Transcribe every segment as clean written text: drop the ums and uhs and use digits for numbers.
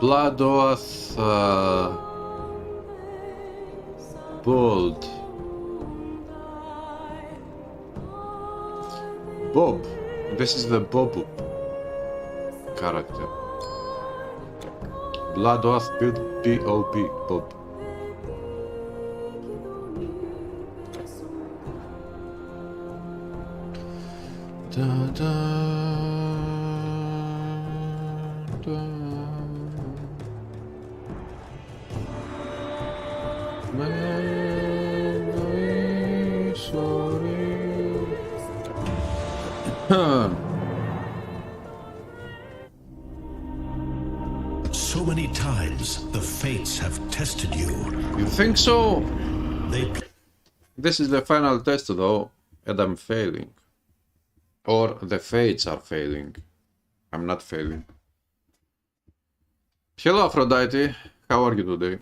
Blood Oath Bold Bob. This is the Bob character. Blood Oath build BOB Bob. Da, da, da. So many times the fates have tested you. You think so? They This is the final test though, and I'm failing. Or the fates are failing. I'm not failing. Hello Aphrodite, how are you today?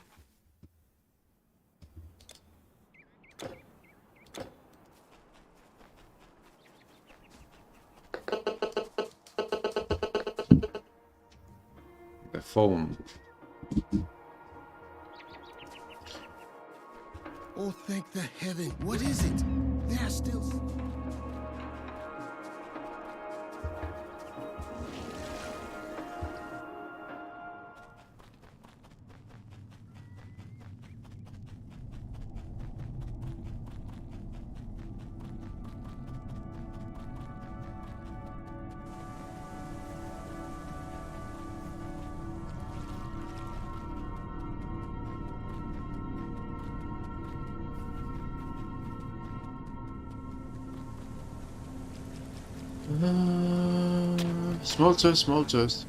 The phone. Oh, thank the heaven. What is it? They are still... Small chest, small chest.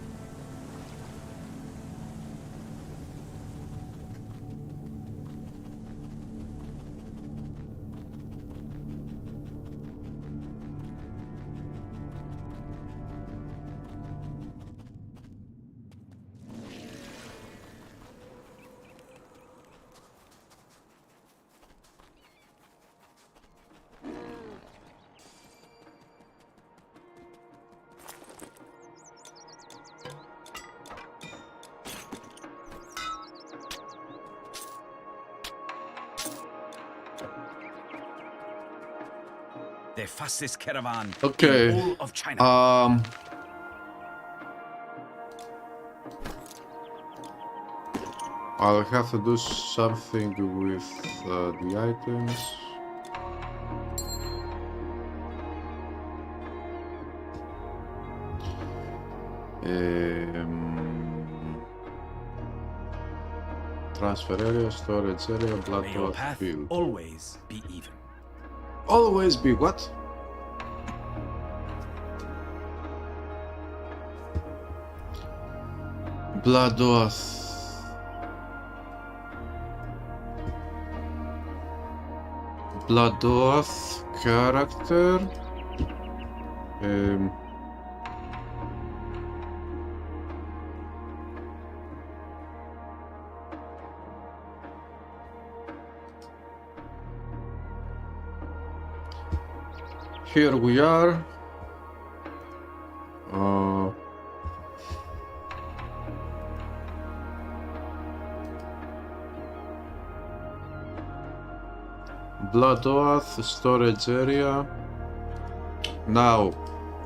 The fastest caravan Okay. in all of China. I'll have to do something with the items. Transfer area, storage area, blood May your oath path field. always be even. Always be what? Blood oath. Blood oath character. Here we are. Blood oath storage area. Now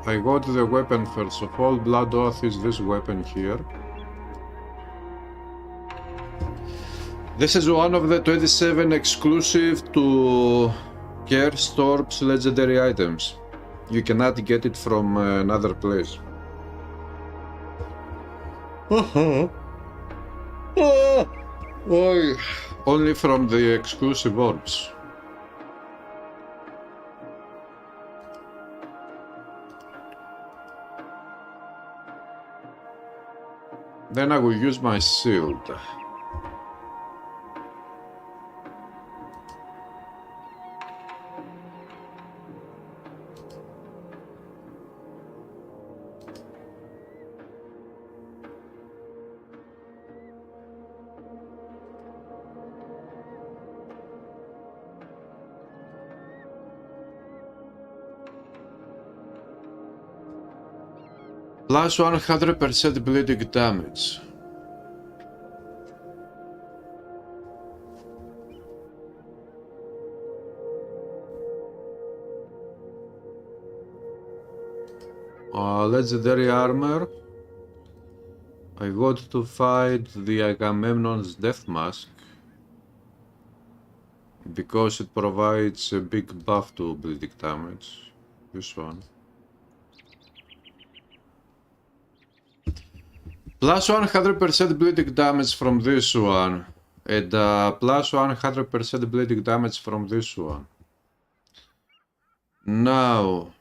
I go to the weapon first of all. Blood oath is this weapon here. This is one of the 27 exclusive to Gerstorp's legendary items. You cannot get it from another place. Only from the exclusive orbs. Then I will use my shield. Plus 100% bleeding damage. Legendary armor. I got to fight the Agamemnon's Death Mask because it provides a big buff to bleeding damage. This one. Plus 100% bleeding damage from this one. And plus 100% bleeding damage from this one. Now...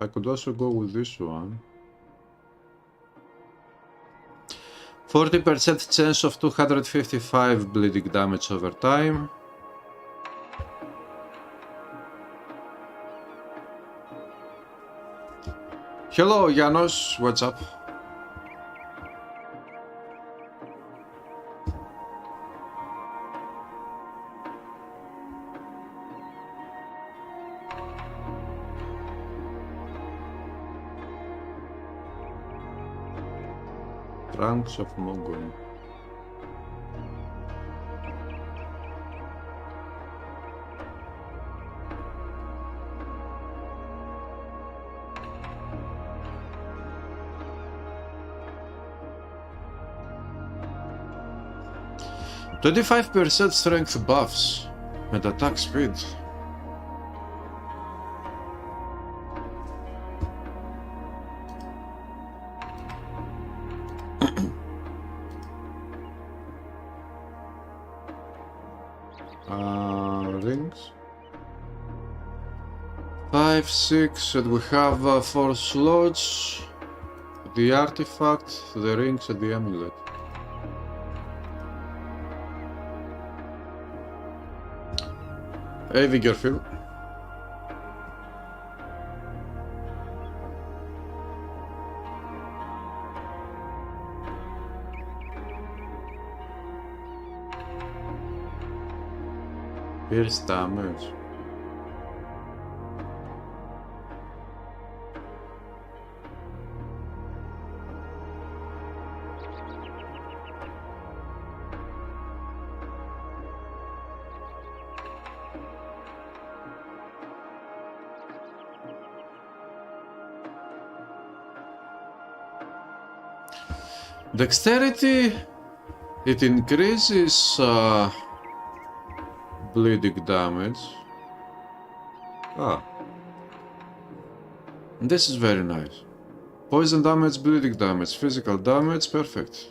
I could also go with this one. 40% chance of 255 bleeding damage over time. Hello Janos, what's up? Ranks of Mogon. %25% strength buffs and attack speed. Rings 5, 6, and we have 4 slots, the artifact, the rings and the amulet. Hey Vigorfield. Pierce damage. Dexterity, it increases bleeding damage. This is very nice. Poison damage, bleeding damage, physical damage, perfect.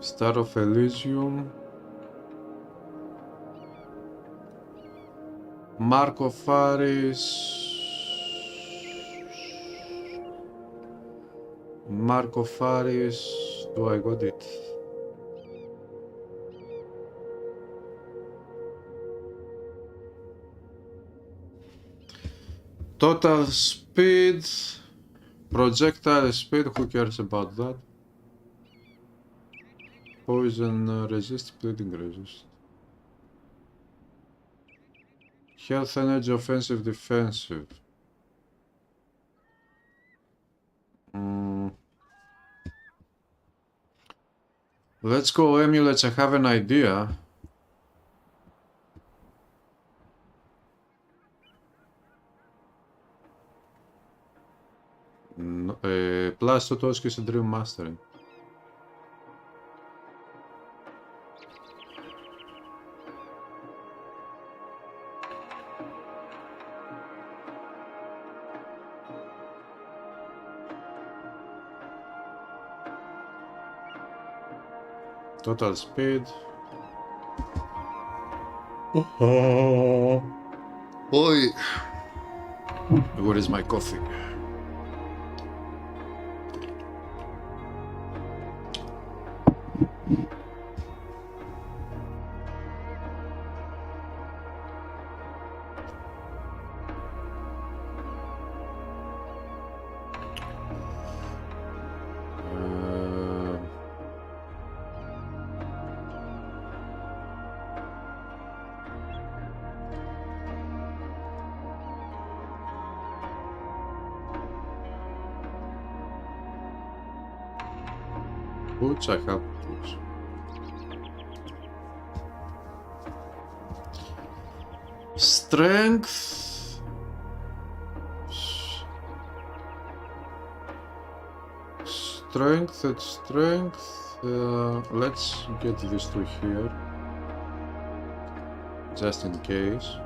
Star of Elysium. Mark of Ares. Mark of Ares. Do I got it? Total speed. Projectile speed. Who cares about that? Poison resist. Bleeding resist. Health, energy, offensive, defensive. Let's go amulets. I have an idea. Plus 2 to skill and dream mastering. Total speed. Boy, where is my coffee? boots? I have boots. Strength. Strength and strength. Let's get these two here. Just in case.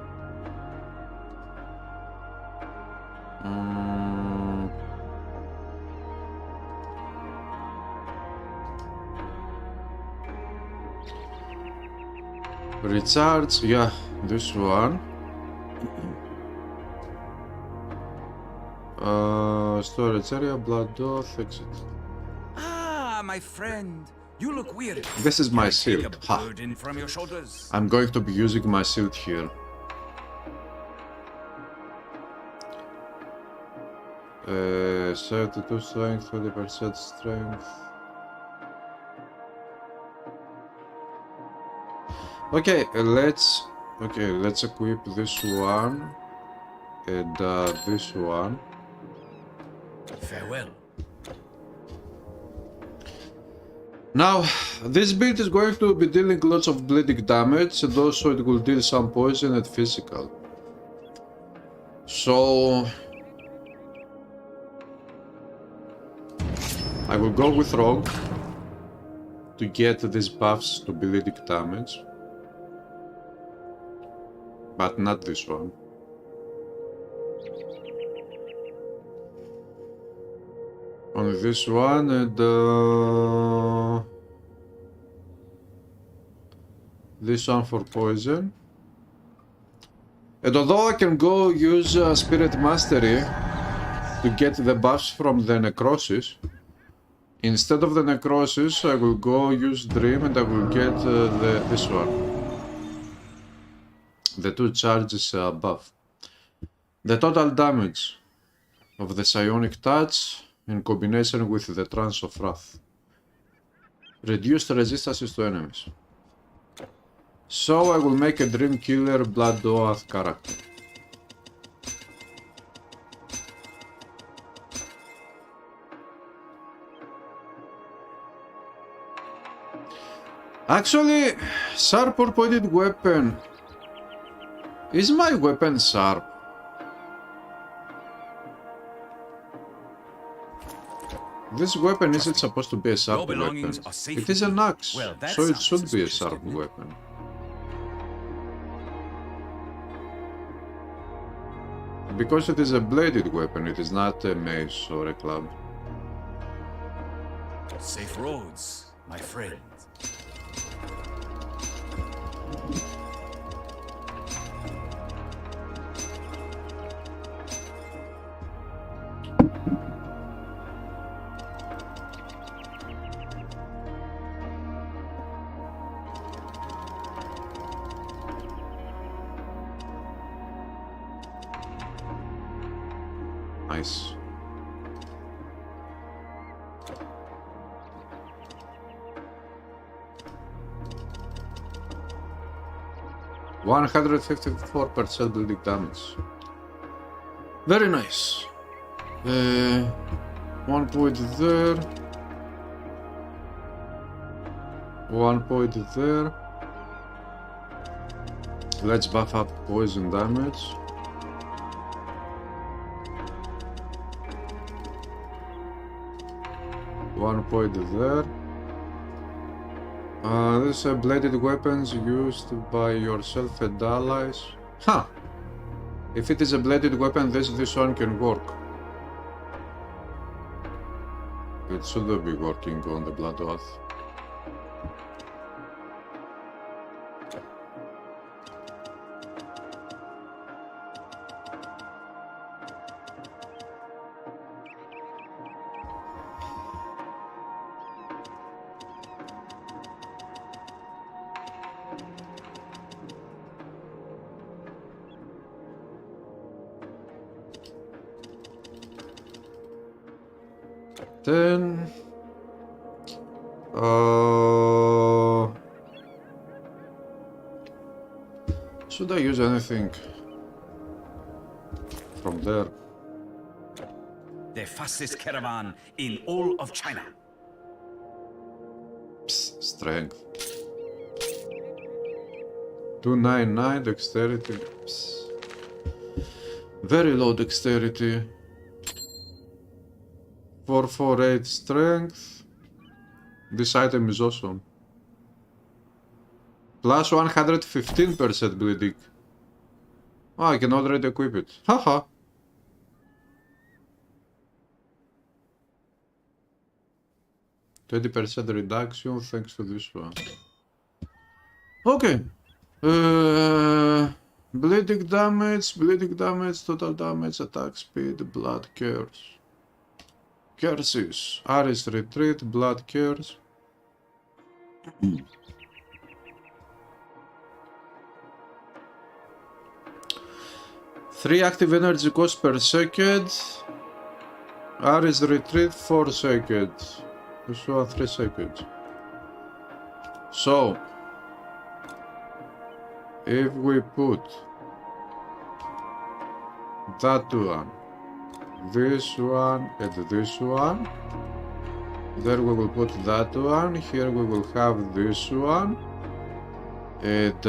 Recharge, yeah, this one. Storage area, blood oath, exit. Ah, my friend. You look weary. This is my Take shield. a Ha. burden from your shoulders. I'm going to be using my shield here. 32 strength, 20% strength. Okay, let's equip this one and this one. Farewell. Now, this build is going to be dealing lots of bleeding damage, and also it will deal some poison and physical. So I will go with Rogue to get these buffs to bleeding damage, but not this one. On this one, and this one for poison. And although I can go use Spirit Mastery to get the buffs from the Necrosis, instead of the Necrosis I will go use Dream and I will get this one. The 2 charges buff. The total damage of the Psionic Touch in combination with the Trance of Wrath. Reduced resistances to enemies. So I will make a Dream Killer Blood Oath character. Actually, sharp or pointed weapon. Is my weapon sharp? This weapon isn't supposed to be a sharp weapon. It is an axe, Well, that so it sounds should be a suspicious, sharp doesn't it? weapon. Because it is a bladed weapon, it is not a mace or a club. Safe roads, my friend. Nice. %154% bleeding damage. Very nice. 1 point there. 1 point there. Let's buff up poison damage. One point there. These are bladed weapons used by yourself and allies. Huh! If it is a bladed weapon, this one can work. It should be working on the Blood Oath. Then should I use anything from there? The fastest caravan in all of China. Strength. 299 dexterity. Psst. Very low dexterity. 448 strength. This item is awesome. Plus 115% bleeding. Oh, I can already equip it. Haha. 20% reduction thanks to this one. Okay. Bleeding damage, total damage, attack speed, blood curse. Curses. Aris retreat, blood curse. 3 active energy cost per second. Aris retreat 4 seconds. This one 3 seconds. So if we put that one, this one and this one, then we will put that one, here we will have this one, and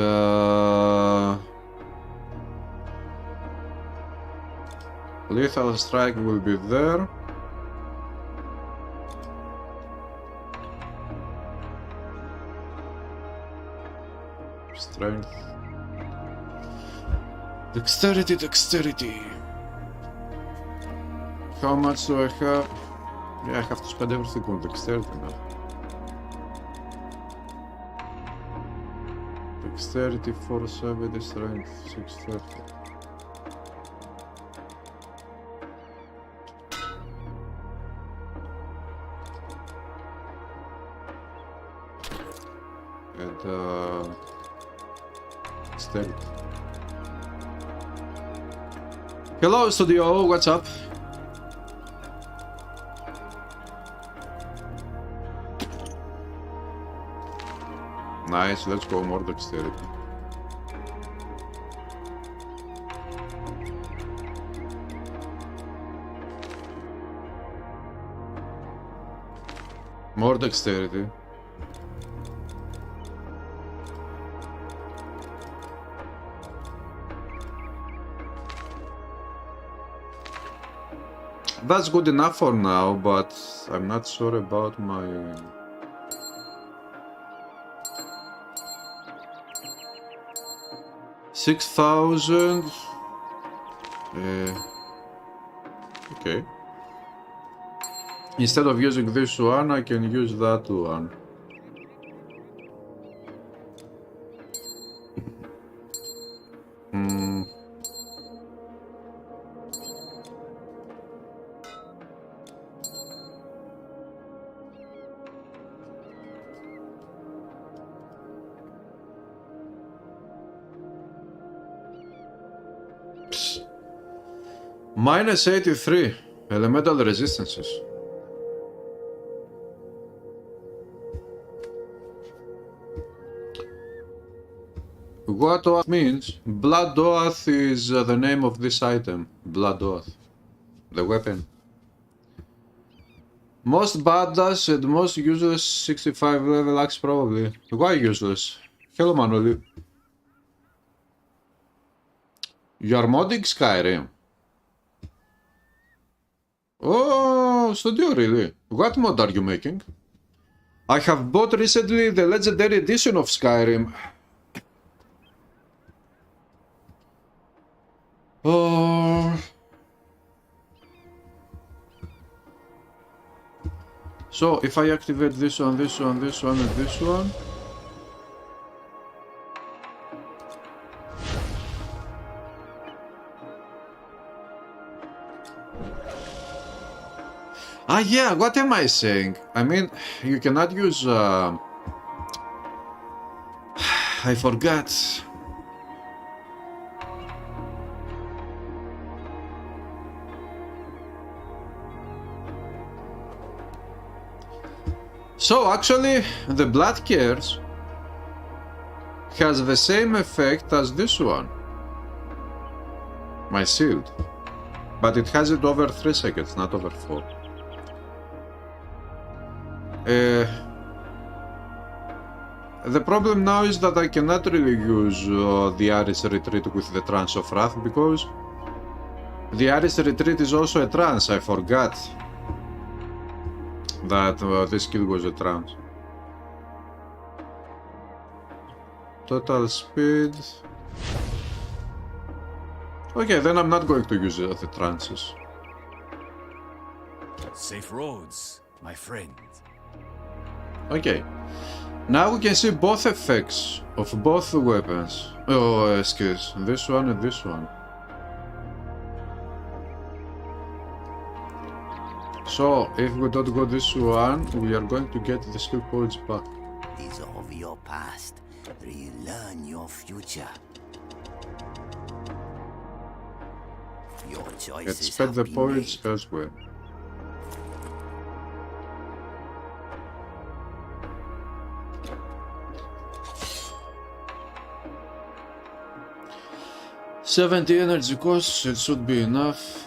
lethal strike will be there. Strength. Dexterity. How much do I have? Yeah, I have to spend everything on dexterity now. Dexterity 470, strength 630. And dexterity. Hello studio, what's up? Nice, let's go more dexterity. More dexterity. That's good enough for now, but I'm not sure about my... $6,000. Okay. Instead of using this one, I can use that one. Minus 83 elemental resistances. What oath means? Blood oath is the name of this item. Blood oath. The weapon. Most badass and most useless 65 level axe probably. Why useless? Hello Manuel. You are modding Skyrim? Oh, studio really? What mod are you making? I have bought recently the legendary edition of Skyrim. Oh. So if I activate this one, this one, this one, and this one. Ah yeah, what am I saying? I mean, you cannot use... I forgot. So actually, the blood curse has the same effect as this one. My shield. But it has it over 3 seconds, not over 4. The problem now is that I cannot really use the Iris Retreat with the Trance of Wrath because the Iris Retreat is also a trance. I forgot that this skill was a trance. Total speed. Okay, then I'm not going to use the trances. Safe roads, my friend. Okay. Now we can see both effects of both the weapons. Oh, skills. This one and this one. So, if we don't go this one, we are going to get the skill points back. Dissolve your past. Relearn your future. Your choices Let's spend the have been points made. elsewhere. $70 energy costs, it should be enough.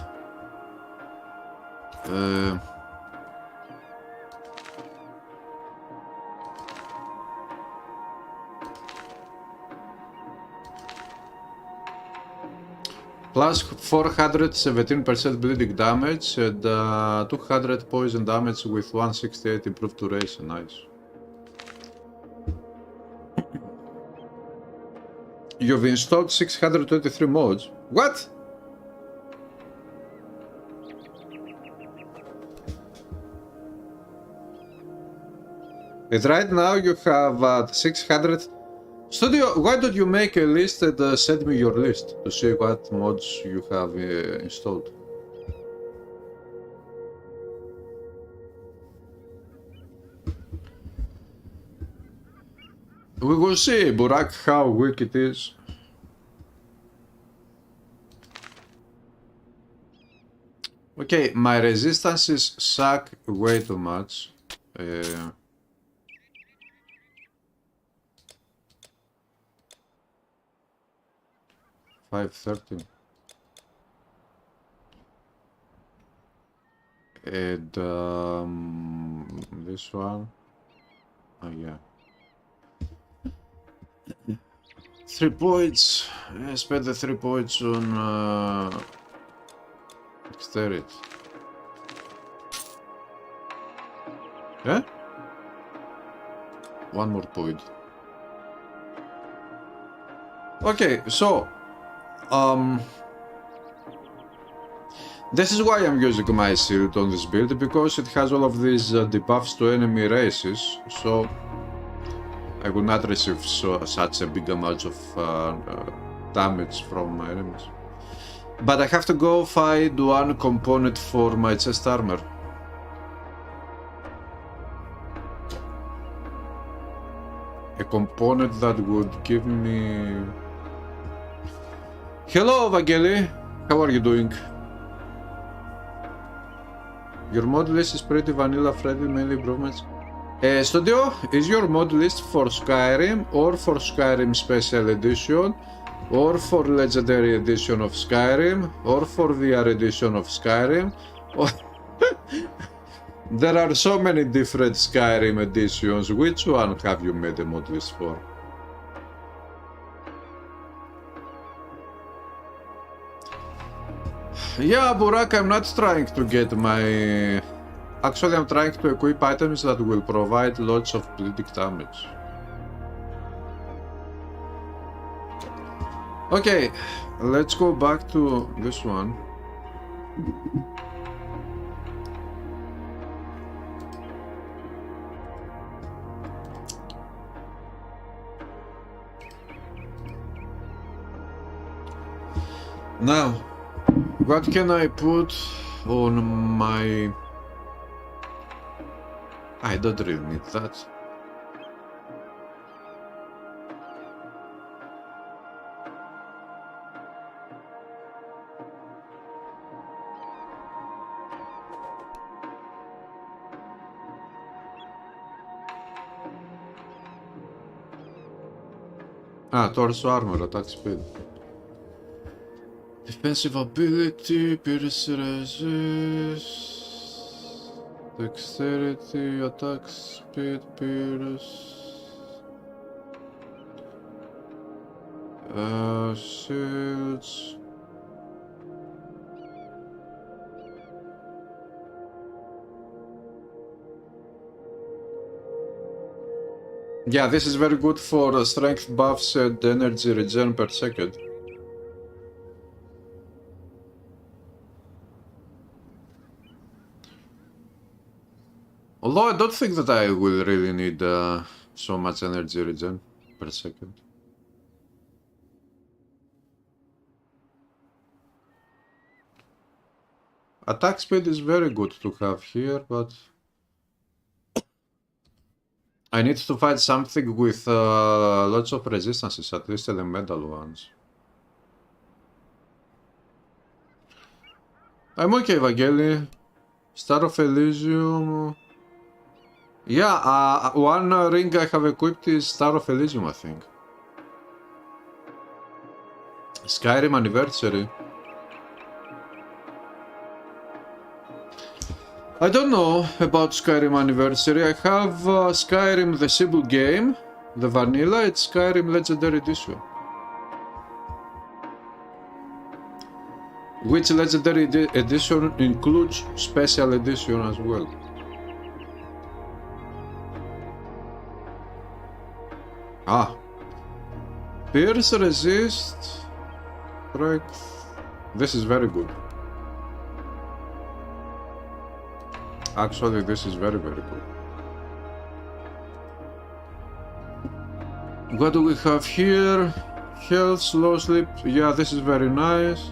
Plus 417% bleeding damage and 200 poison damage with 168 improved duration. Nice. You've installed 623 mods. What? And right now you have 600. Studio, why don't you make a list and send me your list to see what mods you have installed? We will see, Burak, how weak it is. Okay, my resistances suck way too much. 530. And this one. Oh yeah. 3 points. I spent the 3 points on dexterity. Yeah? 1 more point. Okay, so this is why I'm using my shield on this build, because it has all of these debuffs to enemy races, so I will not receive such a big amount of damage from my enemies. But I have to go find one component for my chest armor. A component that would give me... Hello, Vangeli! How are you doing? Your mod list is pretty vanilla friendly, mainly improvements. Studio, is your mod list for Skyrim, or for Skyrim Special Edition, or for Legendary Edition of Skyrim, or for VR Edition of Skyrim? Or there are so many different Skyrim editions. Which one have you made a mod list for? Yeah, Burak, I'm not trying to get my... Actually, I'm trying to equip items that will provide lots of bleeding damage. Okay, let's go back to this one. Now, what can I put on my... I don't really need that. Ah, torso armor, attack speed. Defensive ability, pierce resist, dexterity, attack speed, pierce. Shields. Yeah, this is very good for strength buffs and energy regen per second. Although I don't think that I will really need so much energy regen per second. Attack speed is very good to have here, but I need to find something with lots of resistances, at least elemental ones. I'm okay, Vangeli. Star of Elysium. Yeah, one ring I have equipped is Star of Elysium, I think. Skyrim Anniversary. I don't know about Skyrim Anniversary. I have Skyrim the Simple Game, the Vanilla, it's Skyrim Legendary Edition. Which Legendary Edition includes Special Edition as well. Ah. Pierce Resist. Strength. This is very good. Actually, this is very, very good. What do we have here? Health, slow sleep. Yeah, this is very nice.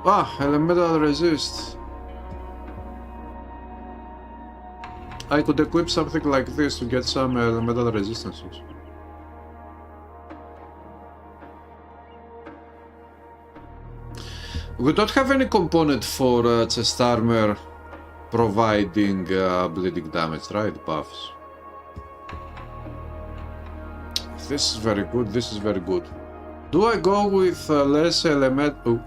Ah, elemental resist. I could equip something like this to get some elemental resistances. We don't have any component for chest armor providing bleeding damage, right? Buffs. This is very good, this is very good. Do I go with less elemental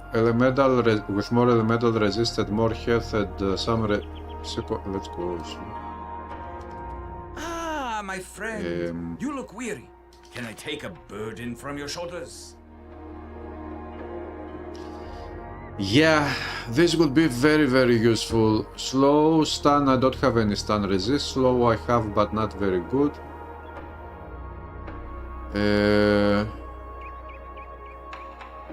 with more elemental resisted, more health and some let's go. Ah, my friend, you look weary. Can I take a burden from your shoulders? Yeah, this would be very, very useful. Slow stun, I don't have any stun resist. Slow I have, but not very good.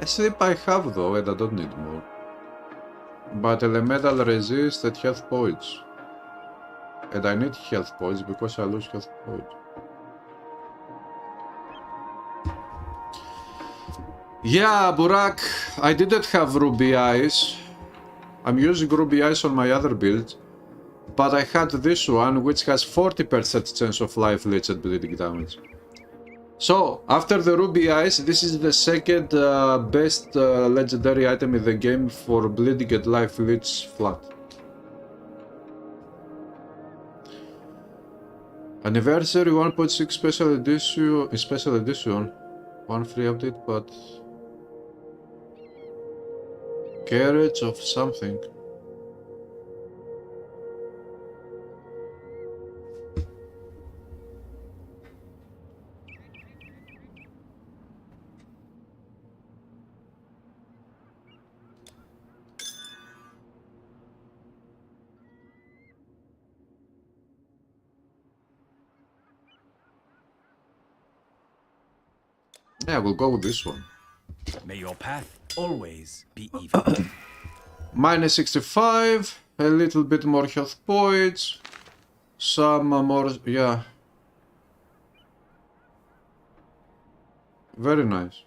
Sleep I have though, and I don't need more. But elemental resist at health points. And I need health points because I lose health points. Yeah, Burak, I didn't have Ruby Eyes. I'm using Ruby Eyes on my other build, but I had this one which has 40% chance of life leech and bleeding damage. So, after the Ruby Eyes, this is the second best legendary item in the game for bleeding and life leech flat. Anniversary 1.6 special edition, one free update, but carriage of something. Yeah, we'll go with this one. May your path always be even. Minus 65, a little bit more health points, some more, yeah. Very nice.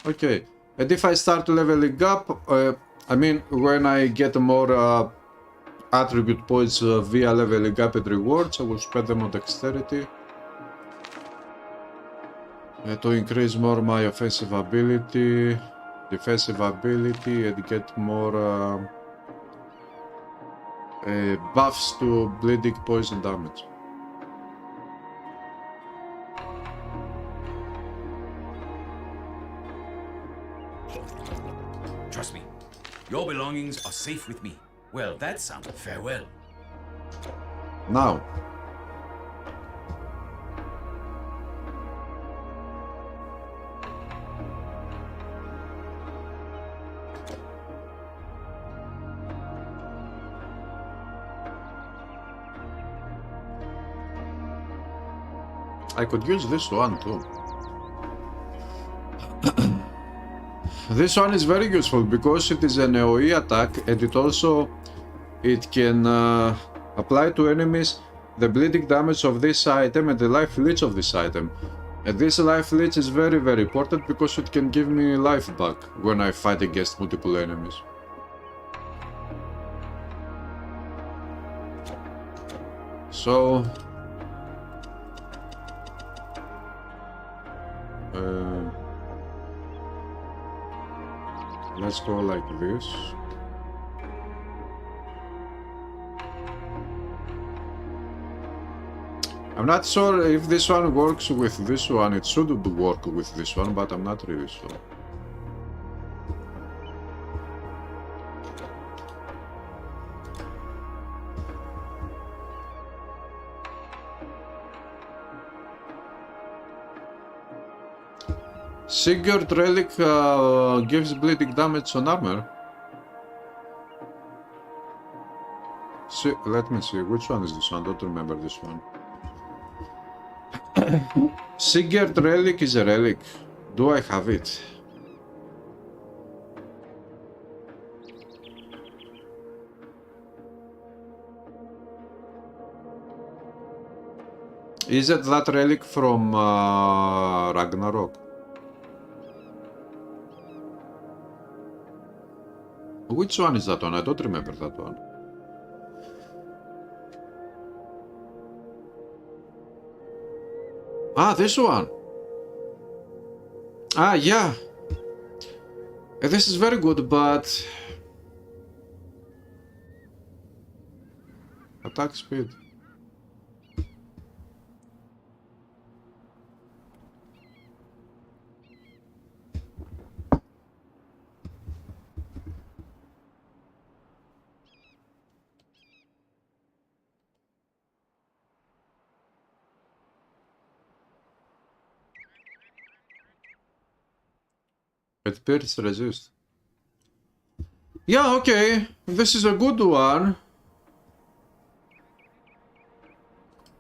Okay, and if I start leveling up, I mean, when I get more attribute points via leveling up and rewards, I will spend them on dexterity. To increase more my offensive ability, defensive ability, and get more buffs to bleeding, poison damage. Trust me, your belongings are safe with me. Well, that sounded farewell. Now. I could use this one too. This one is very useful because it is an AoE attack, and it can apply to enemies the bleeding damage of this item and the life leech of this item. And this life leech is very important because it can give me life back when I fight against multiple enemies. So let's go like this. I'm not sure if this one works with this one. It should work with this one, but I'm not really sure. Sigurd Relic gives bleeding damage on armor. See, let me see, which one is this one? I don't remember this one. Sigurd Relic is a relic. Do I have it? Is it that relic from Ragnarok? Which one is that one? I don't remember that one. Ah, this one. Ah, yeah. This is very good, but attack speed. It pierce resist. Yeah, okay. This is a good one.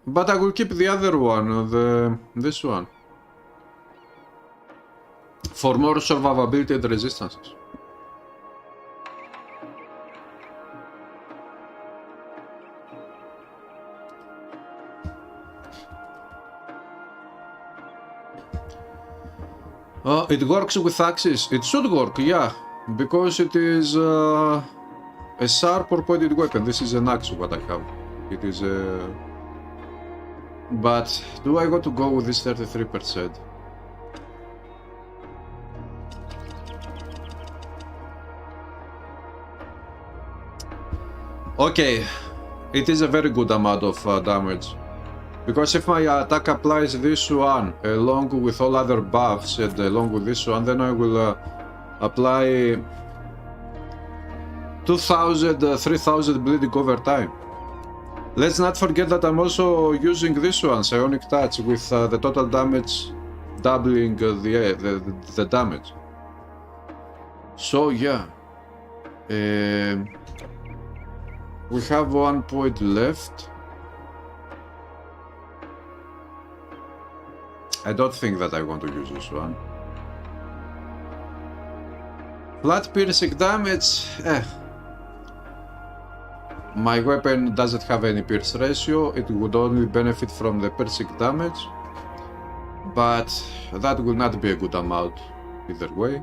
But I will keep the other one, this one. For more survivability and resistances. It works with axes. It should work, yeah, because it is a sharp or pointed weapon. This is an axe, what I have. It is a... But do I want to go with this 33%? Okay, it is a very good amount of damage. Because if my attack applies this one along with all other buffs and along with this one, then I will apply 2000, 3000 bleeding over time. Let's not forget that I'm also using this one, Psionic Touch, with the total damage doubling the damage. So yeah, we have 1 point left. I don't think that I want to use this one. Flat piercing damage, My weapon doesn't have any pierce ratio, it would only benefit from the piercing damage, but that will not be a good amount either way.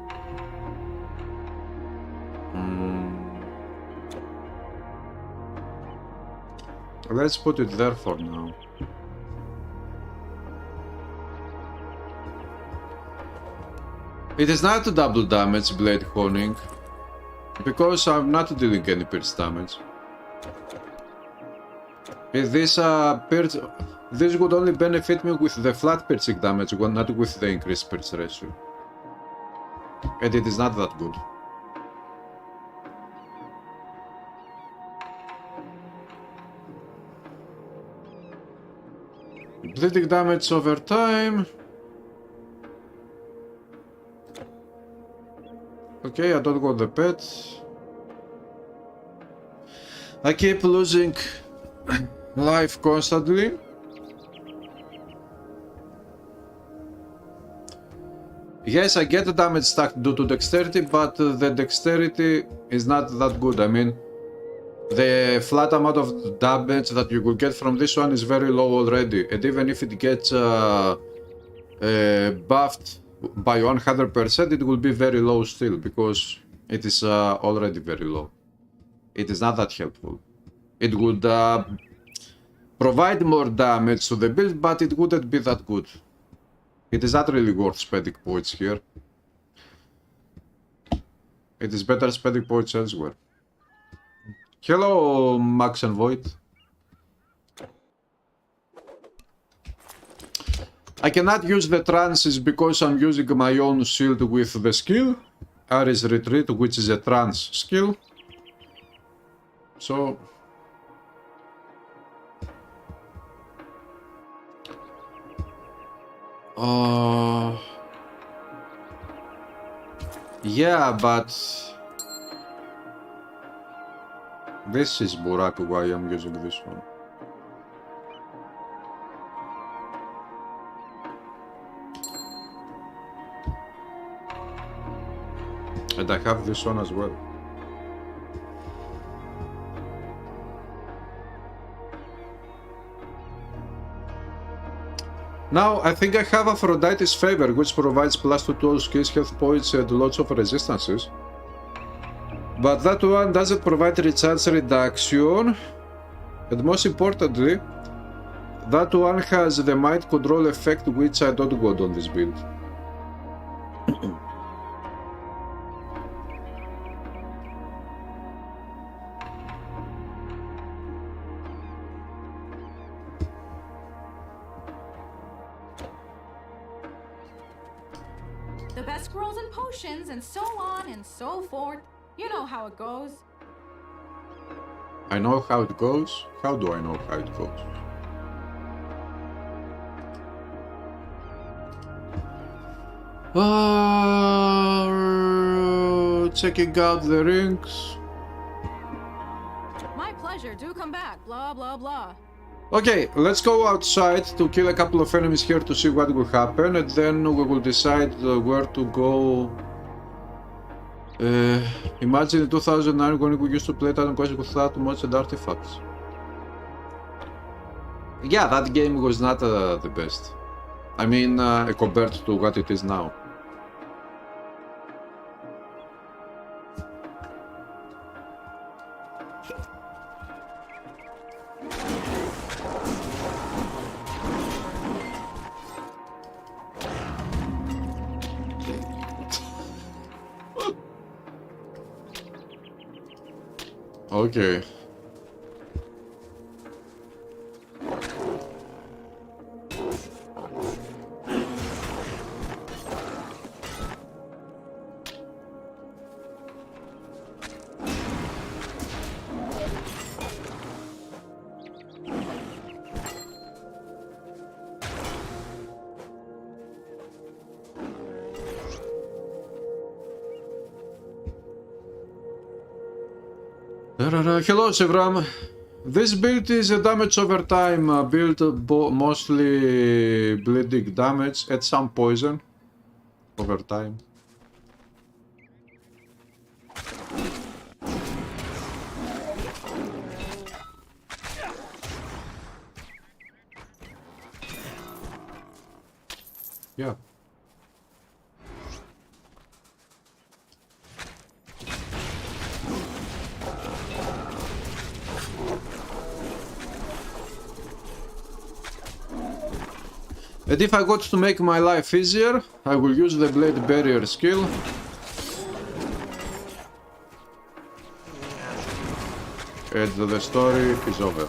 Let's put it there for now. It is not a double damage blade honing, because I'm not dealing any pierce damage. This would only benefit me with the flat piercing damage, not with the increased pierce ratio. And it is not that good. Bleeding damage over time. Okay, I don't want the pet. I keep losing life constantly. Yes, I get the damage stack due to dexterity, but the dexterity is not that good. I mean, the flat amount of damage that you will get from this one is very low already, and even if it gets buffed by 100%, it will be very low still, because it is already very low. It is not that helpful. It would provide more damage to the build, but it wouldn't be that good. It is not really worth spending points here. It is better spending points elsewhere. Hello, Max and Void. I cannot use the trances because I'm using my own shield with the skill. Ares Retreat, which is a trance skill. So... yeah, but... this is Burak, why I'm using this one. And I have this one as well. Now, I think I have Aphrodite's Favor, which provides +2 to all skills, health points, and lots of resistances. But that one doesn't provide recharge reduction. And most importantly, that one has the mind control effect, which I don't want on this build. The best scrolls and potions and so on and so forth. You know how it goes. I know how it goes? How do I know how it goes? Checking out the rings. My pleasure. Do come back. Blah, blah, blah. Okay, let's go outside to kill a couple of enemies here to see what will happen, and then we will decide where to go. Imagine in 2009 when we used to play Titan Quest without mods and artifacts. Yeah, that game was not the best. I mean, compared to what it is now. Okay. Hello, Sevram. This build is a damage over time build, mostly bleeding damage and some poison over time. Yeah. And if I got to make my life easier, I will use the Blade Barrier skill. And the story is over.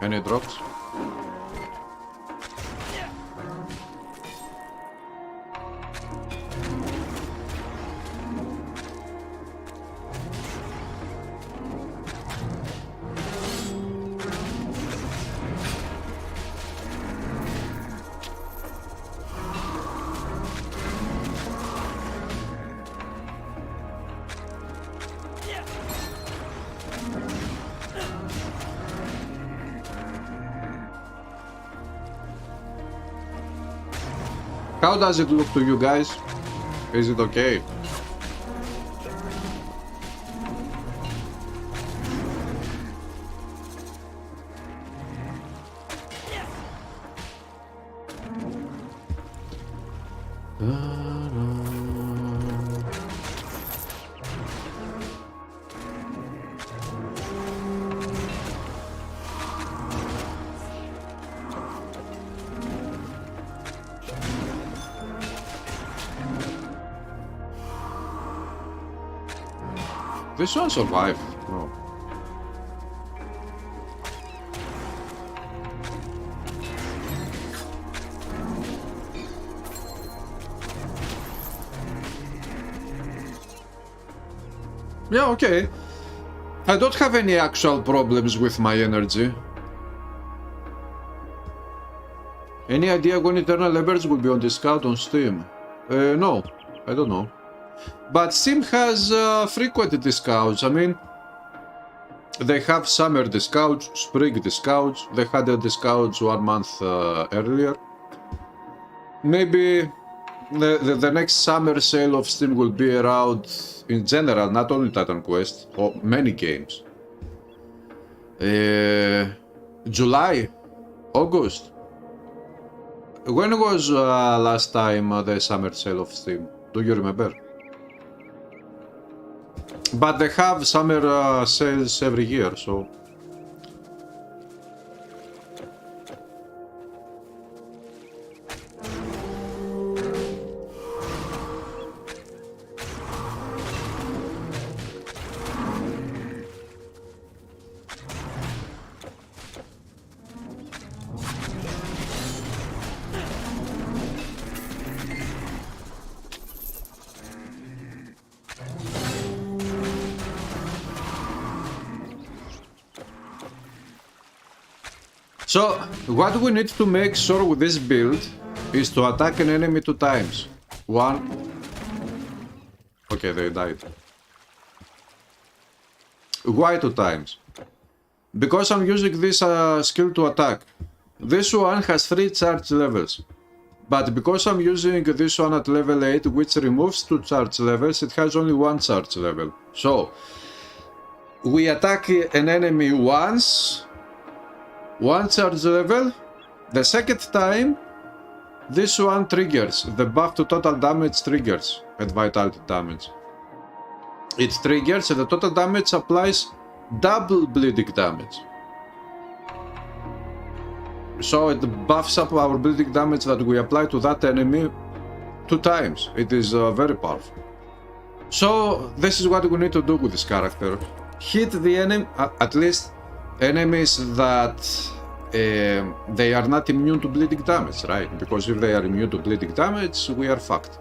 Any drops? How does it look to you guys? Is it okay? This one survived. No. Yeah, okay. I don't have any actual problems with my energy. Any idea when Eternal Embers will be on discount on Steam? No, I don't know. But Steam has frequent discounts. I mean, they have summer discounts, spring discounts. They had a discounts 1 month earlier. Maybe the next summer sale of Steam will be around, in general, not only Titan Quest, or many games. July, August. When was last time the summer sale of Steam? Do you remember? But they have summer sales every year, so... So, what we need to make sure with this build is to attack an enemy 2 times. One... Okay, they died. Why 2 times? Because I'm using this skill to attack. This one has 3 charge levels. But because I'm using this one at level 8, which removes 2 charge levels, it has only 1 charge level. So, we attack an enemy once... 1 charge level. The second time, this one triggers. The buff to total damage triggers at vitality damage. It triggers and the total damage applies double bleeding damage. So it buffs up our bleeding damage that we apply to that enemy 2 times. It is very powerful. So this is what we need to do with this character. Hit the enemy, at least enemies that they are not immune to bleeding damage, right? Because if they are immune to bleeding damage, we are fucked.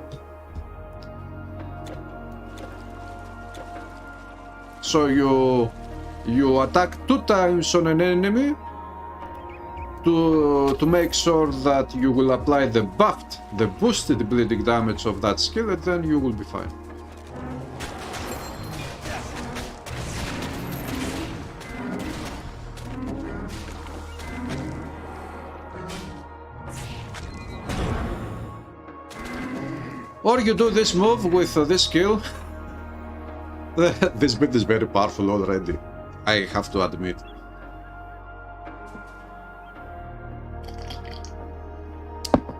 So you attack 2 times on an enemy to make sure that you will apply the buffed, the boosted bleeding damage of that skill, and then you will be fine. Or you do this move with this skill. This build is very powerful already, I have to admit.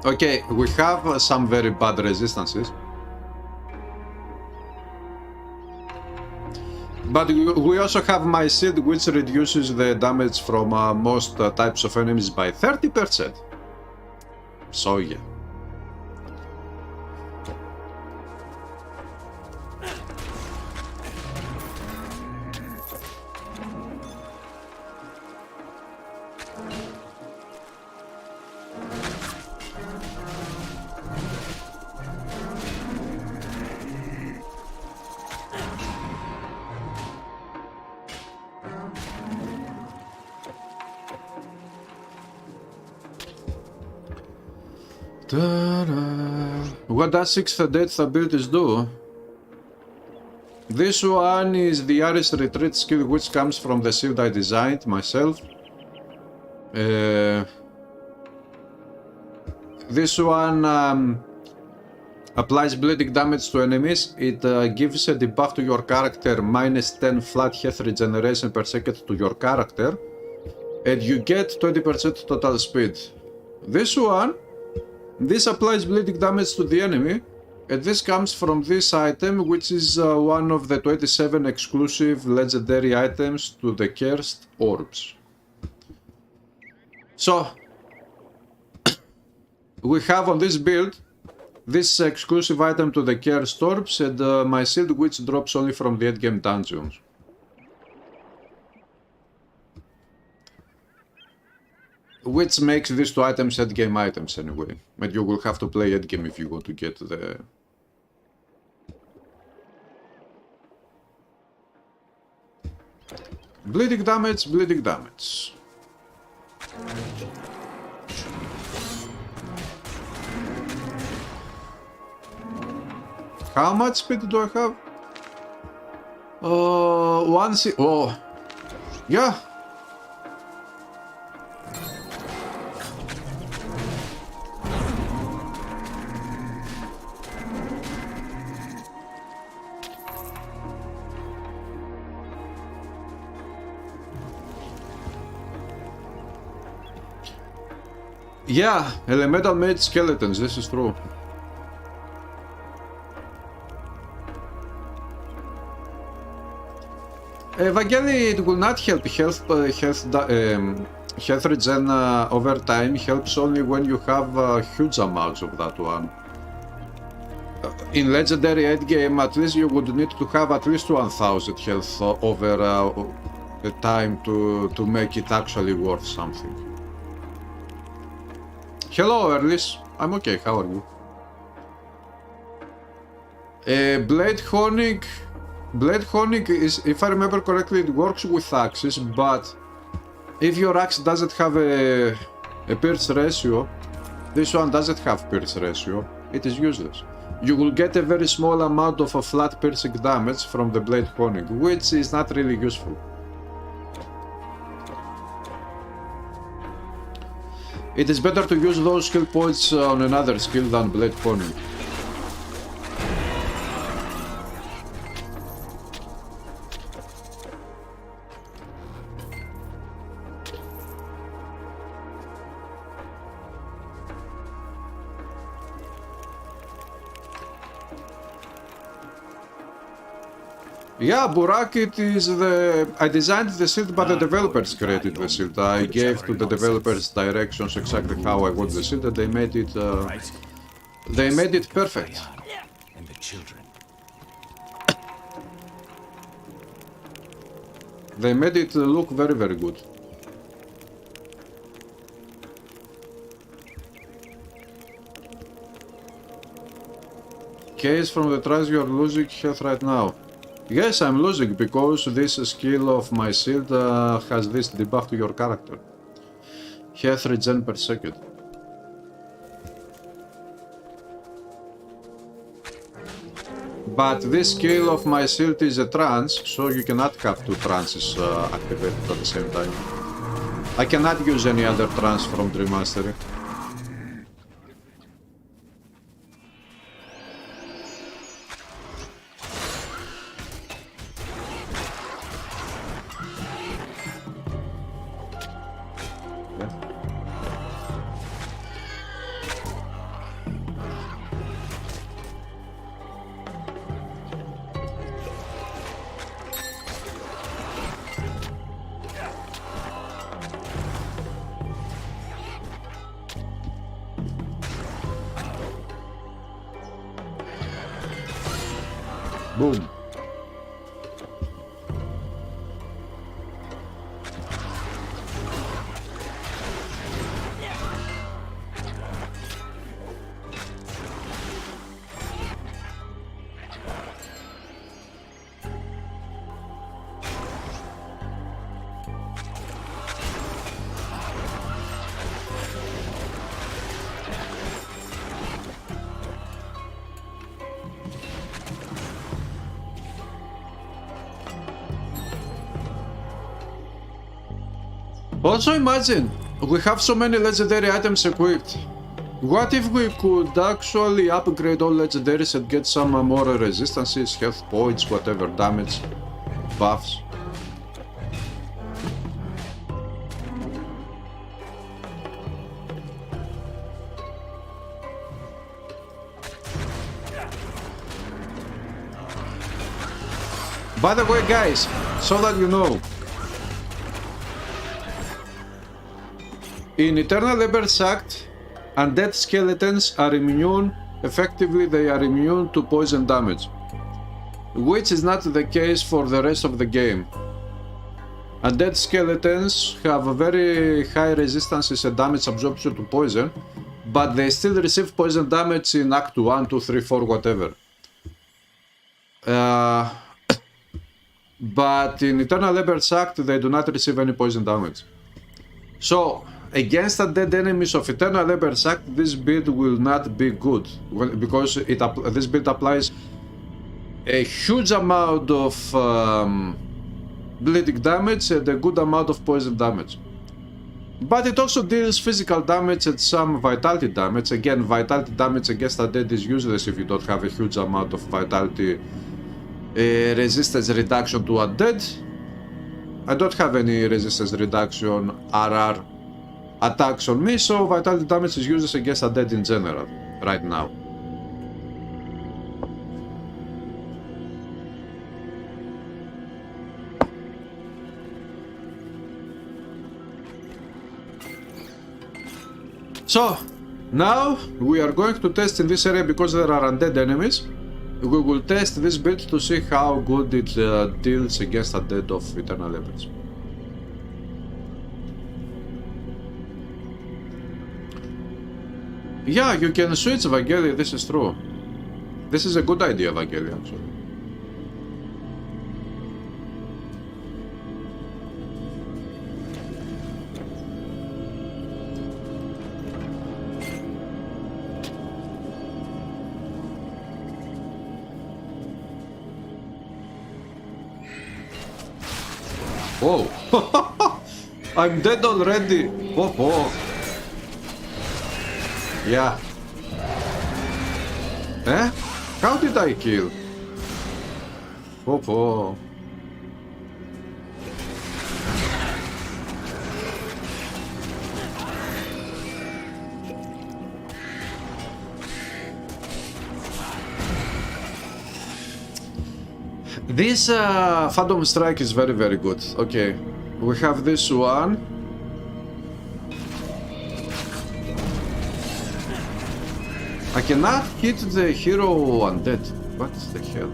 Okay, we have some very bad resistances. But we also have my shield, which reduces the damage from most types of enemies by 30%. So yeah. What does 6th Death abilities do? This one is the Ares retreat skill, which comes from the shield I designed myself. This one Applies bleeding damage to enemies. It gives a debuff to your character, minus 10 flat health regeneration per second to your character, and you get 20% total speed. This applies bleeding damage to the enemy, and this comes from this item, which is one of the 27 exclusive legendary items to the Cursed Orbs. So, we have on this build this exclusive item to the Cursed Orbs and my shield, which drops only from the endgame dungeons. Which makes these two items endgame items anyway. But you will have to play endgame if you want to get the... Bleeding damage, bleeding damage. How much speed do I have? Oh, yeah. Yeah, elemental made skeletons, this is true. Evangeli, it will not help health regen over time, helps only when you have huge amounts of that one. In legendary endgame, at least you would need to have at least 1000 health over time to make it actually worth something. Hello, Erlis. I'm okay, how are you? Blade Honing is, if I remember correctly, it works with axes, but if your axe doesn't have a pierce ratio, this one doesn't have pierce ratio, it is useless. You will get a very small amount of a flat piercing damage from the Blade Honing, which is not really useful. It is better to use those skill points on another skill than Blade Honing. Yeah, Burak, it is the... I designed the shield, but the developers created the shield. I gave to the developers directions exactly how I want the shield, and they made it perfect. And the children. They made it look very, very good. Case from the trials, you are losing health right now. Yes, I'm losing because this skill of my shield has this debuff to your character. Health regen per second. But this skill of my shield is a trance, so you cannot have two trances activated at the same time. I cannot use any other trance from Dream Mastery. Boom. Also imagine, we have so many legendary items equipped. What if we could actually upgrade all legendaries and get some more resistances, health points, whatever, damage, buffs? By the way, guys, so that you know, in Eternal Embers Act, undead skeletons are immune, effectively they are immune to poison damage, which is not the case for the rest of the game. Undead skeletons have very high resistances and damage absorption to poison, but they still receive poison damage in Act 1, 2, 3, 4, whatever. But in Eternal Embers Act, they do not receive any poison damage. So, against undead enemies of Eternal Embers Act, this build will not be good, because this build applies a huge amount of bleeding damage and a good amount of poison damage. But it also deals physical damage and some vitality damage. Again, vitality damage against undead is useless if you don't have a huge amount of vitality resistance reduction to undead. I don't have any resistance reduction RR attacks on me, so vitality damage is useless against undead in general right now. So now we are going to test in this area, because there are undead enemies. We will test this build to see how good it deals against undead of Eternal Embers. Yeah, you can switch Vangeli, this is true. This is a good idea, Vangeli, actually. Whoa! I'm dead already! Oh, oh. Yeah. Eh? How did I kill? Oh, oh. This Phantom Strike is very, very good. Okay, we have this one. I cannot hit the hero undead. What the hell?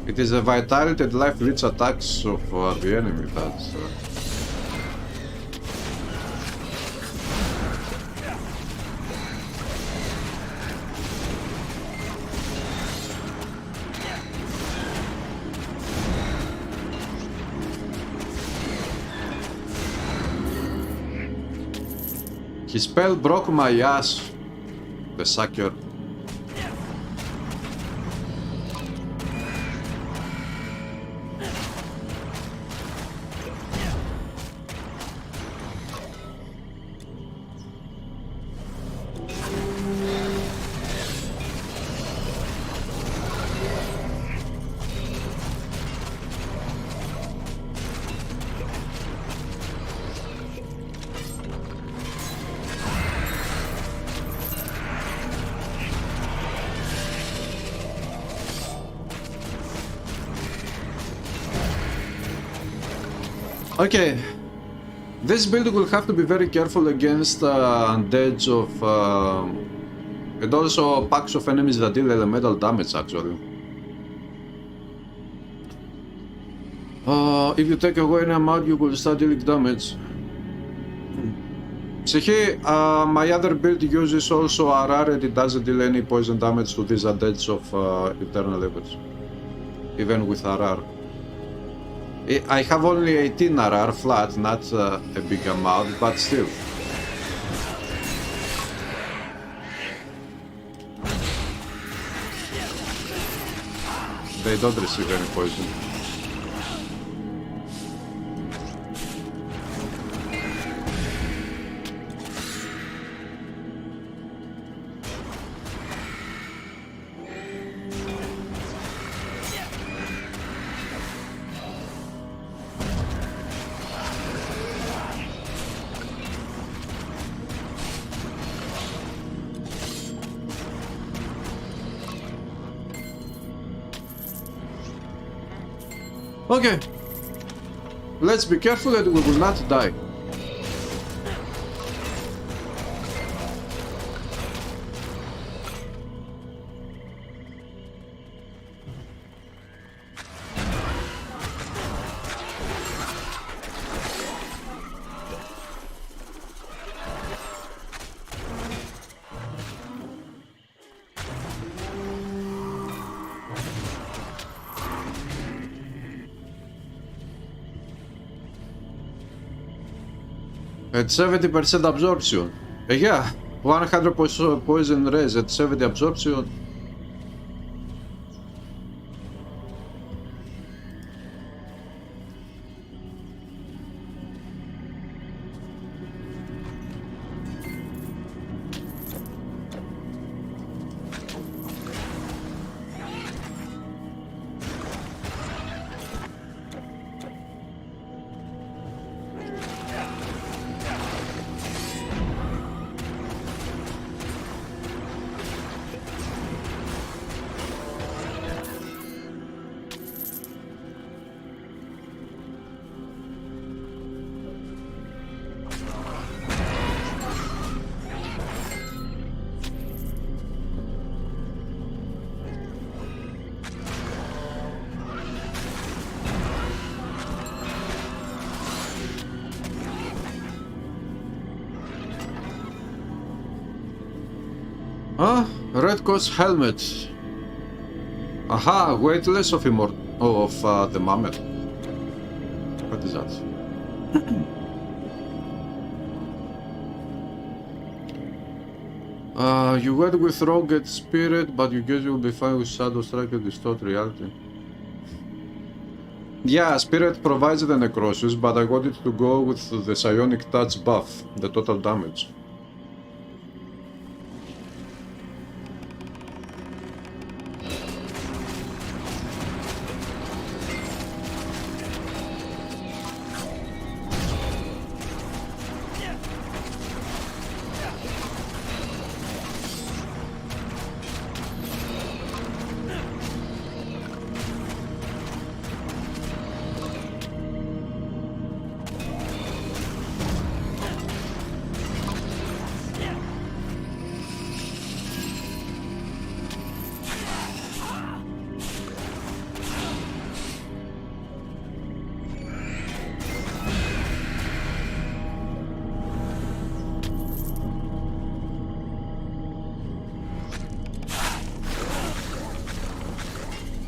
It is a vitality and life reach attacks of the enemy. That's his spell broke my ass, the sucker. Okay, this build will have to be very careful against undeads of and also packs of enemies that deal elemental damage actually. If you take away an amount, you will start dealing damage. Psyche, my other build uses also RR and it doesn't deal any poison damage to these undeads of internal levels, even with RR. I have only 18 RR flat, not a big amount, but still. They don't receive any poison. Okay, let's be careful that we will not die. At 70% absorption. Yeah, 100% poison res at 70 absorption. Red Coast helmet. Aha, weightless of the mammoth. What is that? You went with Rogue Spirit, but you guess you'll be fine with Shadow Strike and Distort Reality. Yeah, Spirit provides the necrosis, but I wanted to go with the Psionic Touch buff, the total damage.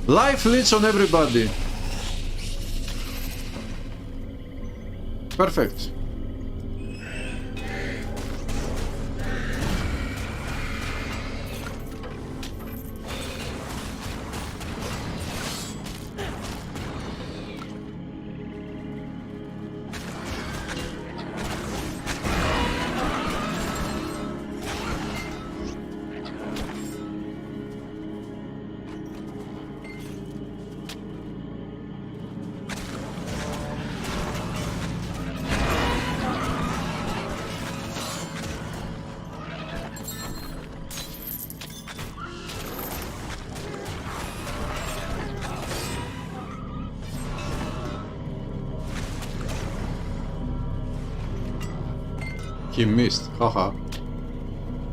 Life leads on everybody. Perfect. He missed, haha.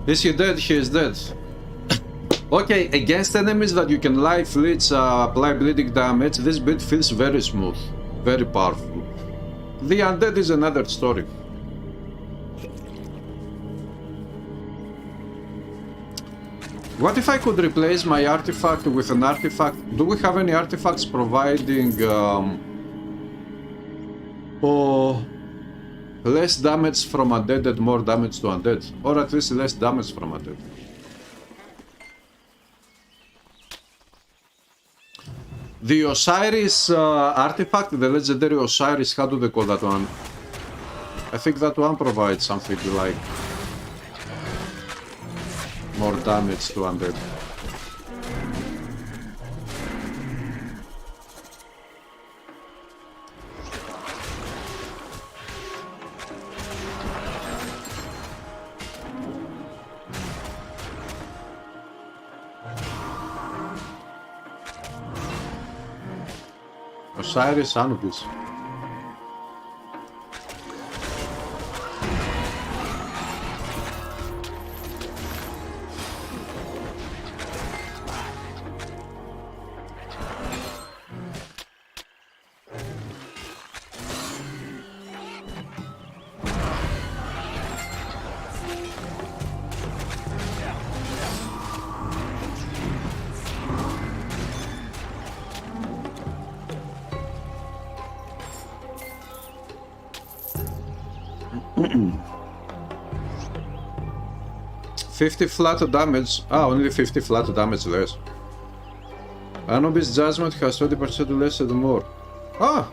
Is he dead? He is dead. Okay, against enemies that you can life leech apply bleeding damage, this build feels very smooth, very powerful. The Undead is another story. What if I could replace my artifact with an artifact? Do we have any artifacts providing less damage from undead and more damage to undead? Or at least less damage from undead? The Osiris artifact, the legendary Osiris, how do they call that one? I think that one provides something like more damage to undead. Osiris Anubis. $50 flat damage. Ah, only $50 flat damage less. Anubis Judgment has 20% less and more. Ah!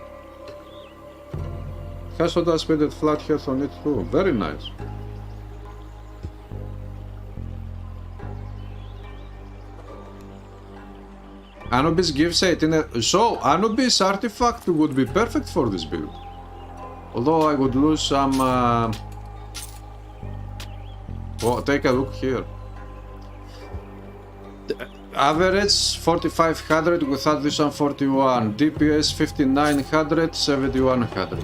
Has total speed and flat health on it too. Very nice. Anubis gives 18. So, Anubis artifact would be perfect for this build. Although I would lose some... Well, take a look here. Average 4500 without this one 41. DPS 5900, 7100.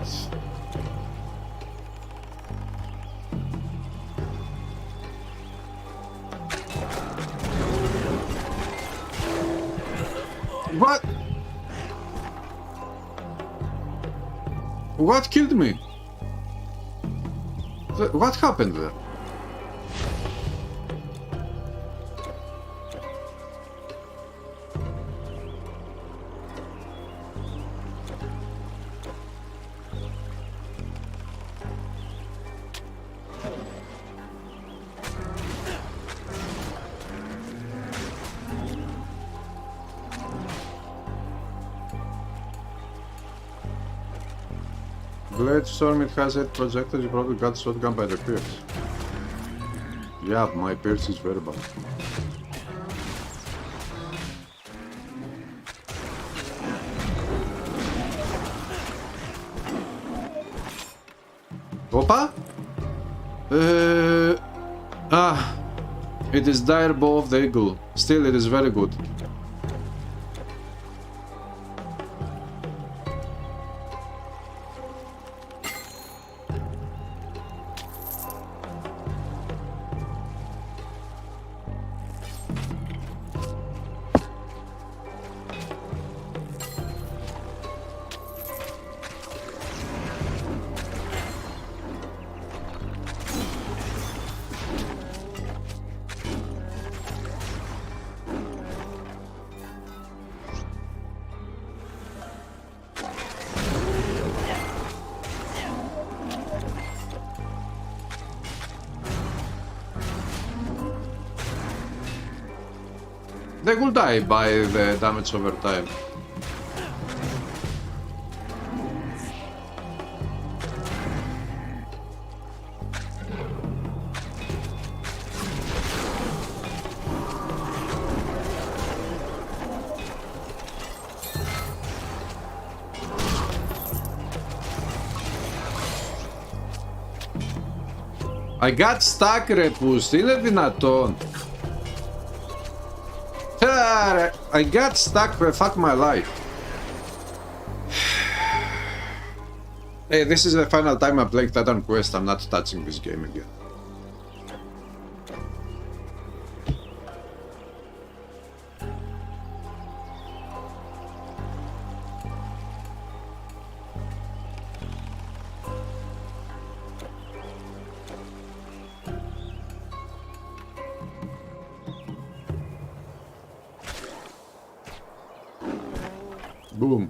What? What killed me? What happened there? Blade Storm, it has 8 projectors, you probably got shotgun by the pierce. Yeah, my pierce is very bad. Opa? It is dire bow of the eagle. Still, it is very good. They will die by the damage over time. I got stuck, ρε πούς, είναι δυνατόν. I got stuck, fuck my life. Hey, this is the final time I play Titan Quest, I'm not touching this game again. Boom.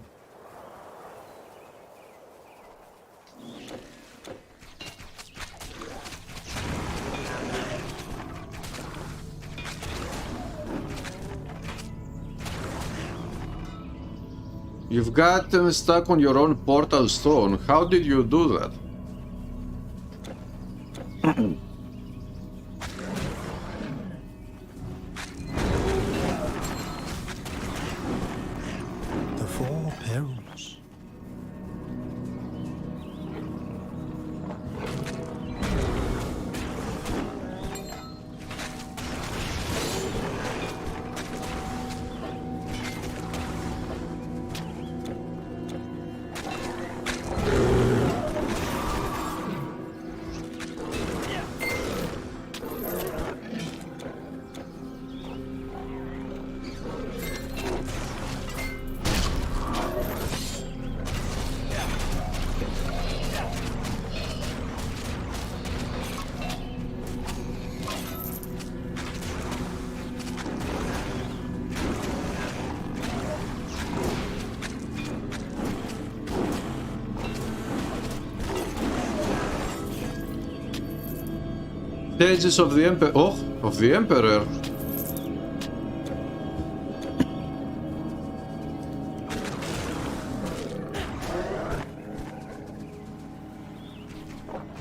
You've got them stuck on your own portal stone. How did you do that? The Four Perils. Stages of the Emperor. Oh, of the Emperor.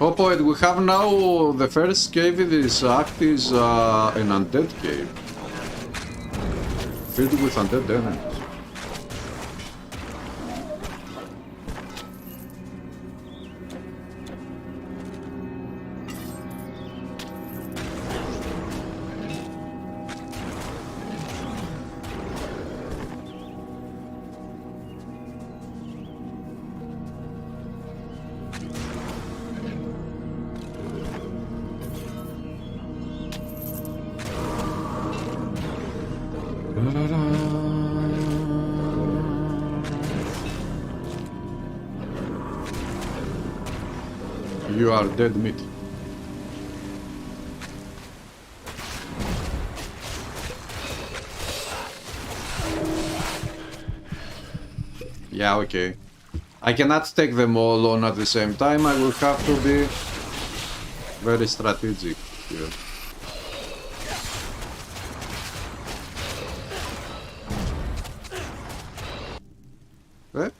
Oh, poet, we have now the first cave in this act is an undead cave. Filled with undead enemies. You are dead meat. Yeah, okay. I cannot take them all on at the same time. I will have to be very strategic here. Eh?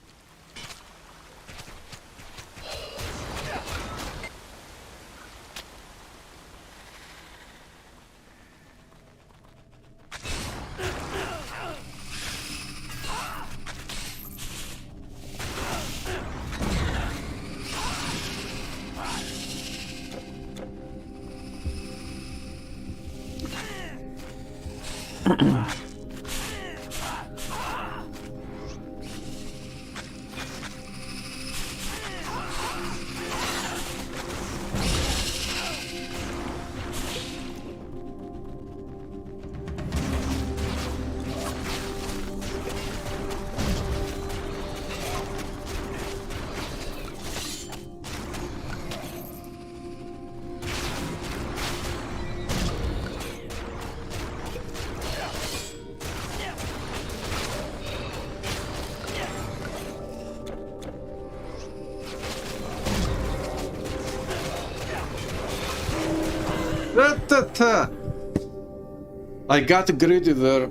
I got greedy there.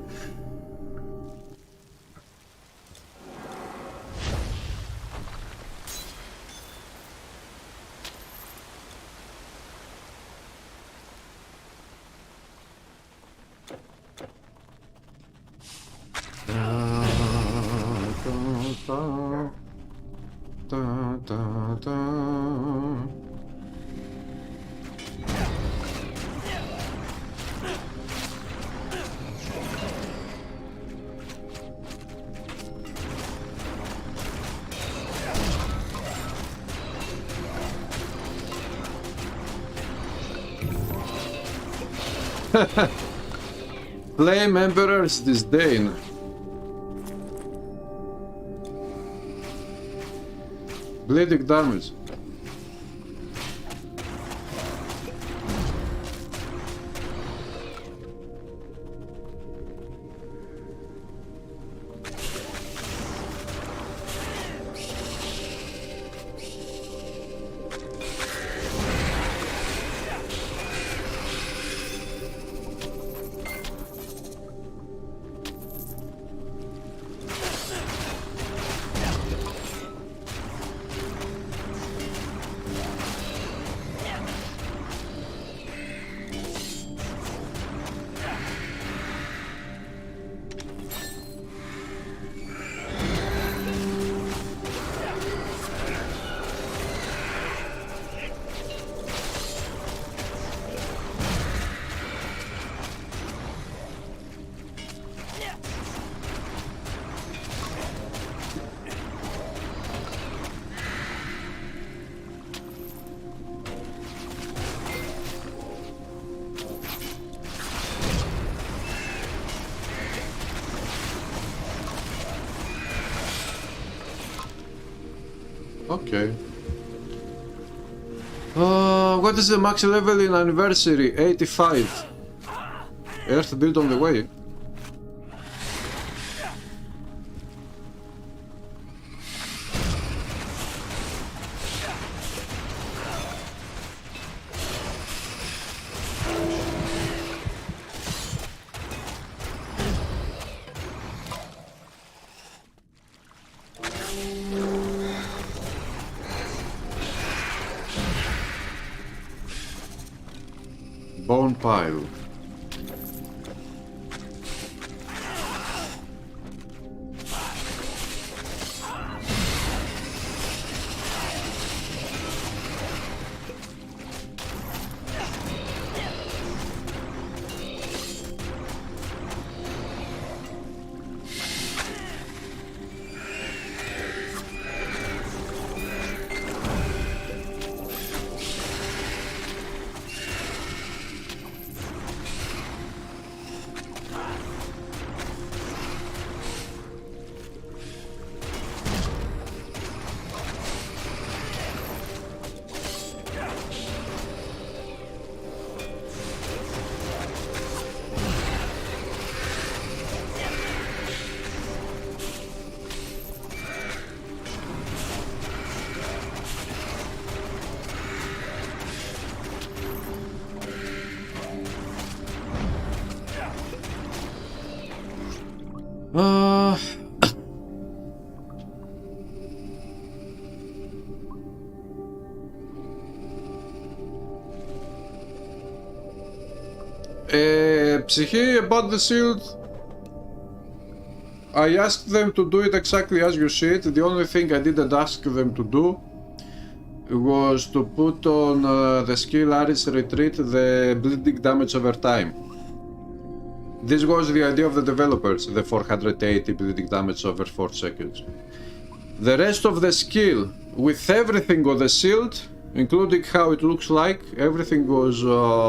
Flame Emperor's Disdain. Bleeding damage. Okay. What is the max level in anniversary? 85. Earth build on the way. Bone pile. Psyche, about the shield, I asked them to do it exactly as you see it. The only thing I didn't ask them to do was to put on the skill Aris Retreat the bleeding damage over time. This was the idea of the developers, the 480 bleeding damage over 4 seconds. The rest of the skill, with everything on the shield, including how it looks like, everything was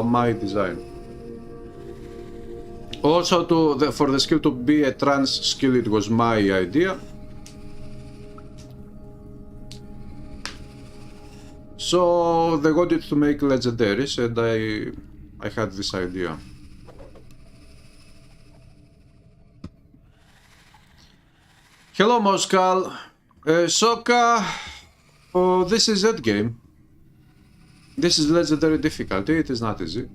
my design. Also, for the skill to be a trans skill, it was my idea. So they wanted to make legendaries, and I had this idea. Hello, Moskal. Sokka, this is endgame. This is legendary difficulty, it is not easy.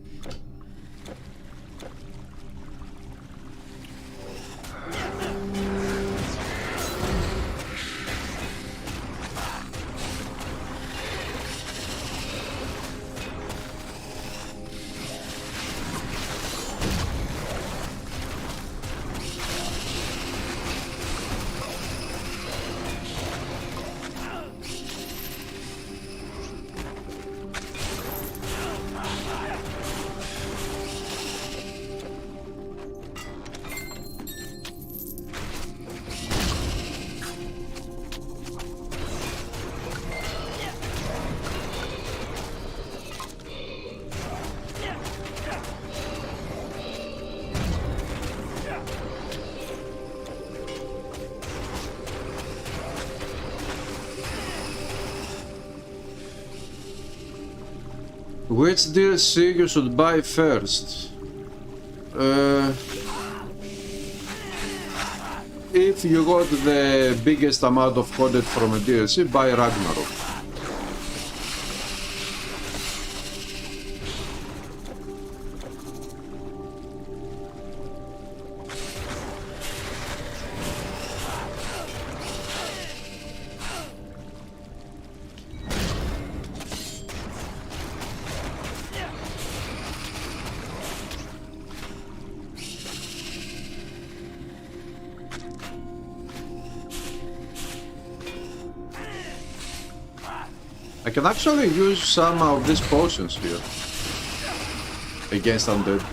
Which DLC you should buy first? If you got the biggest amount of content from a DLC, buy Ragnarok. I can actually use some of these potions here against Undead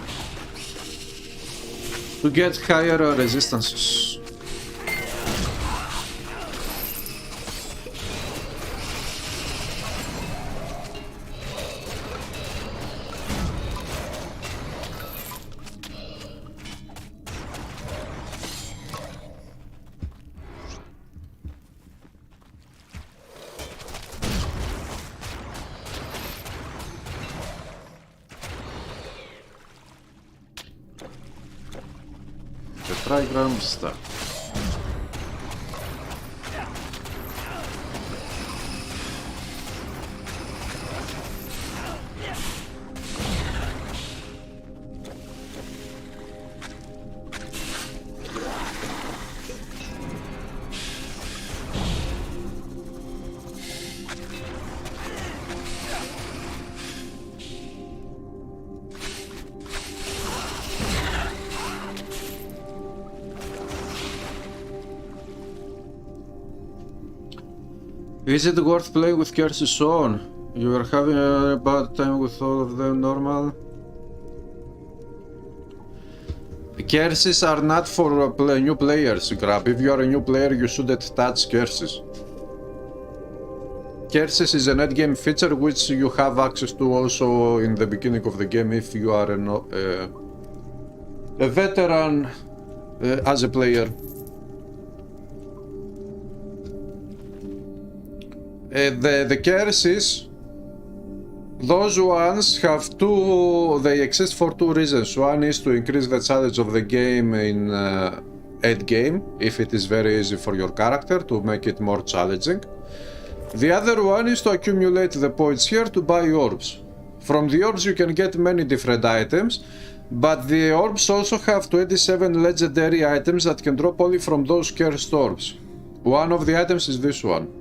to get higher resistances. The trigram start. Is it worth playing with curses on? You are having a bad time with all of them normal? Curses are not for new players, Grab. If you are a new player, you shouldn't touch curses. Curses is an endgame feature which you have access to also in the beginning of the game if you are a veteran as a player. The curses, those ones have they exist for two reasons. One is to increase the challenge of the game in end game, if it is very easy for your character, to make it more challenging. The other one is to accumulate the points here to buy orbs. From the orbs you can get many different items, but the orbs also have 27 legendary items that can drop only from those cursed orbs. One of the items is this one.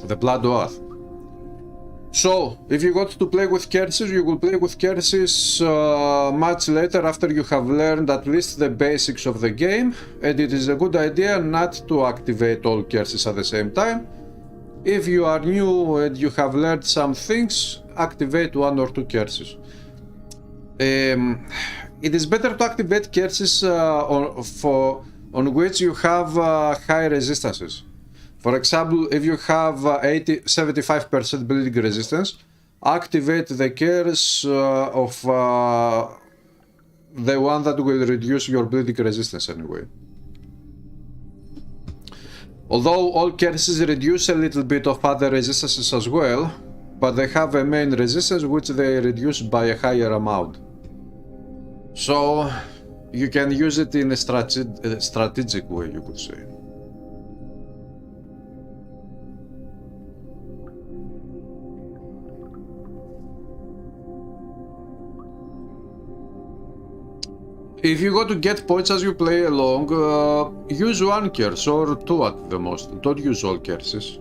The Blood Oath. So, if you got to play with curses, you will play with curses much later after you have learned at least the basics of the game, and it is a good idea not to activate all curses at the same time. If you are new and you have learned some things, activate one or two curses. It is better to activate curses on which you have high resistances. For example, if you have 75% bleeding resistance, activate the curse of the one that will reduce your bleeding resistance anyway. Although all curses reduce a little bit of other resistances as well, but they have a main resistance which they reduce by a higher amount. So you can use it in a strategic way, you could say. If you go to get points as you play along, use one curse or two at the most. Don't use all curses.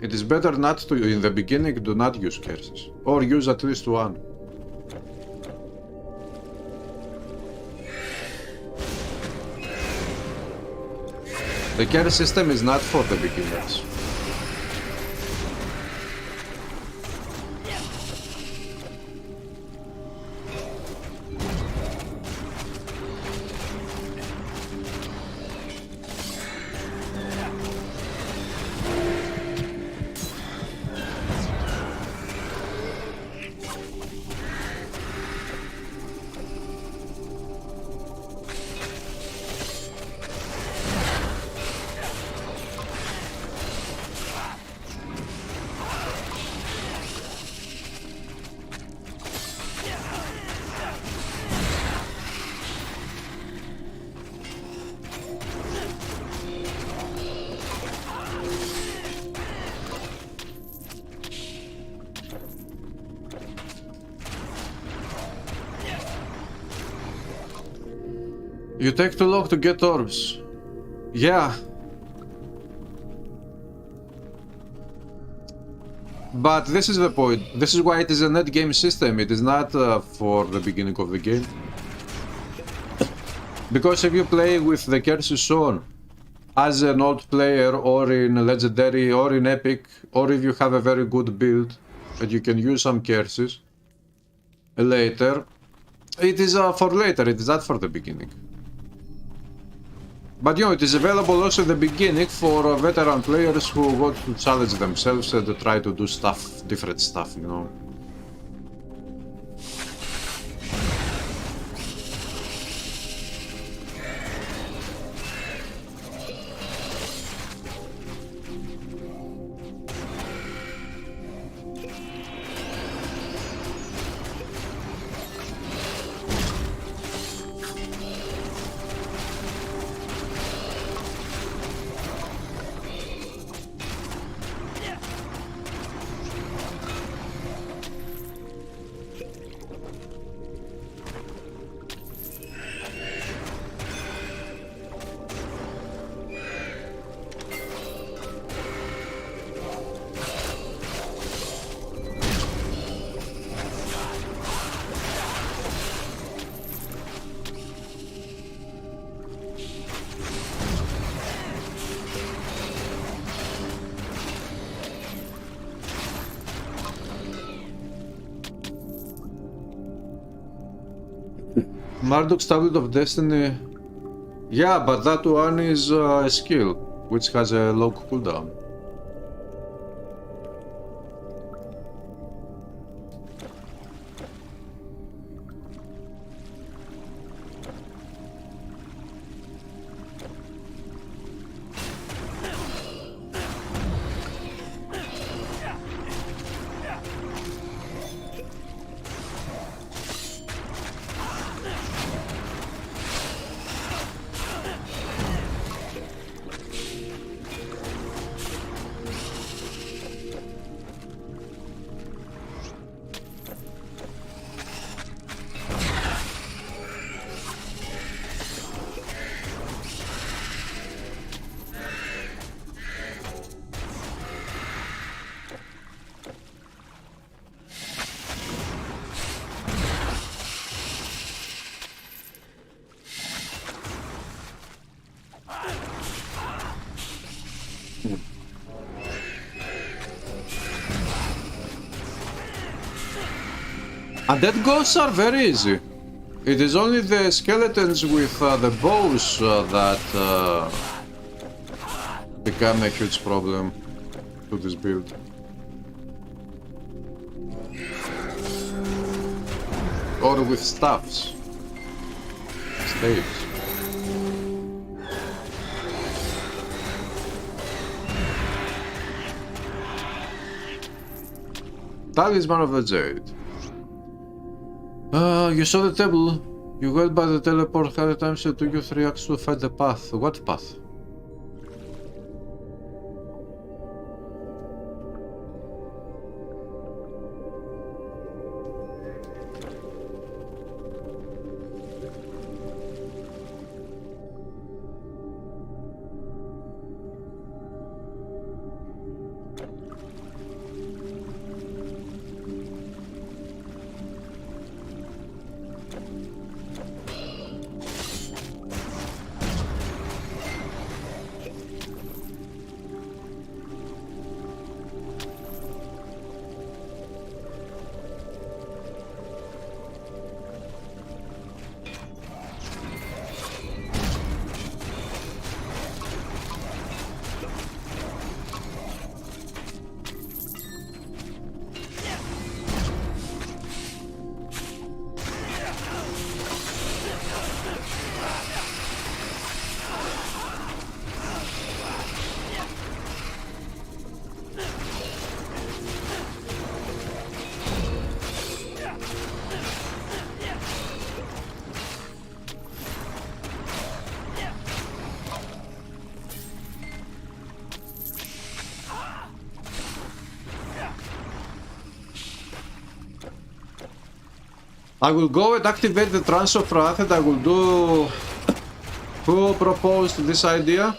It is better not to, in the beginning, do not use curses. Or use at least one. The curse system is not for the beginners. You take too long to get orbs. Yeah. But this is the point. This is why it is a net game system. It is not for the beginning of the game. Because if you play with the curses on as an old player or in legendary or in epic, or if you have a very good build and you can use some curses later, it is for later, it is not for the beginning. But you know, it is available also in the beginning for veteran players who want to challenge themselves and to try to do stuff, different stuff, you know. Marduk's Tablet of Destiny. Yeah, but that one is a skill, which has a low cooldown. Undead ghosts are very easy. It is only the skeletons with the bows that become a huge problem to this build. Or with staffs. Staves. Talisman of the Jade. You saw the table. You went by the teleport 100 times. It took you 3 acts to find the path. What path? I will go and activate the Trance of Wrath and I will do... Who proposed this idea?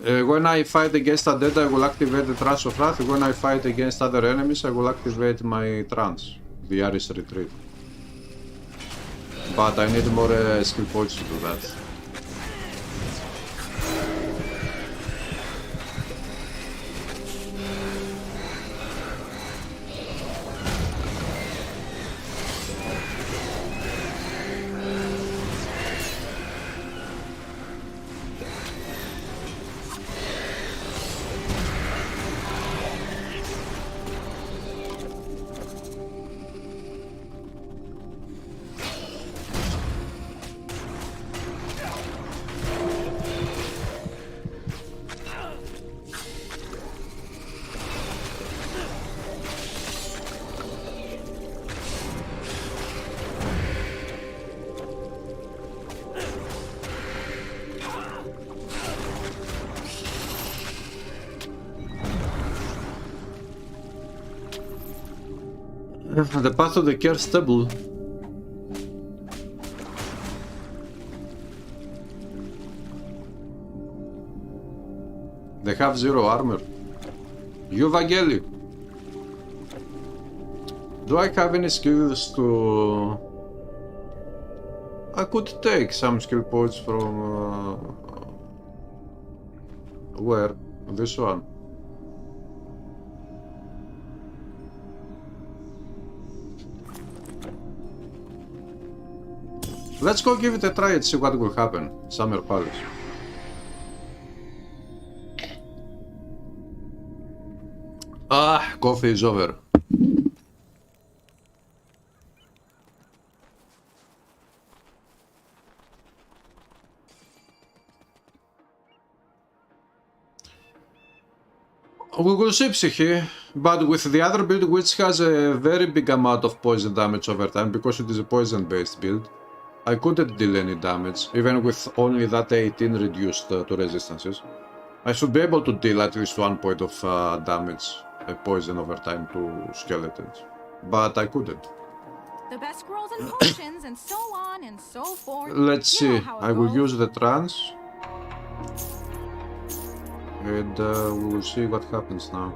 When I fight against Undead, I will activate the Trance of Wrath. When I fight against other enemies, I will activate my Trance, the Aris Retreat. But I need more skill points to do that. The path of the cursed table. They have 0 armor. You Vangeli. Do I have any skills to... I could take some skill points from... Where? This one. Let's go give it a try and see what will happen. Summer Palace. Ah, coffee is over. We will see Psyche, but with the other build, which has a very big amount of poison damage over time because it is a poison based build, I couldn't deal any damage, even with only that 18 reduced to resistances. I should be able to deal at least 1 point of damage, poison over time to skeletons, but I couldn't. The best scrolls and potions and so on and so forth. Let's You know see, how it I will goes. use the trance, and we will see what happens now.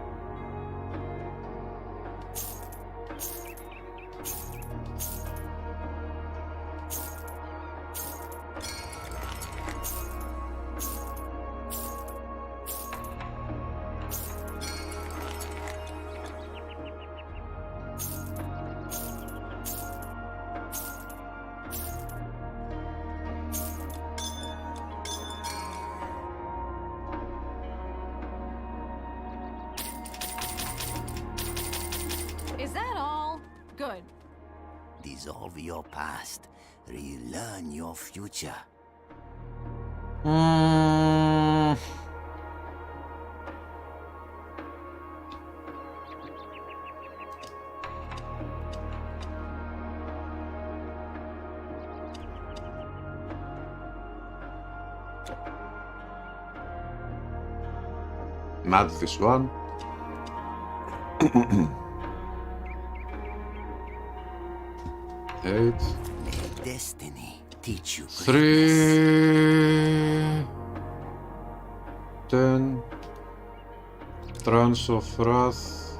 Is that all? Good. Dissolve your past, relearn your future. Not this one. Eight. May destiny teach you greatness. 3 10 Trance of Wrath,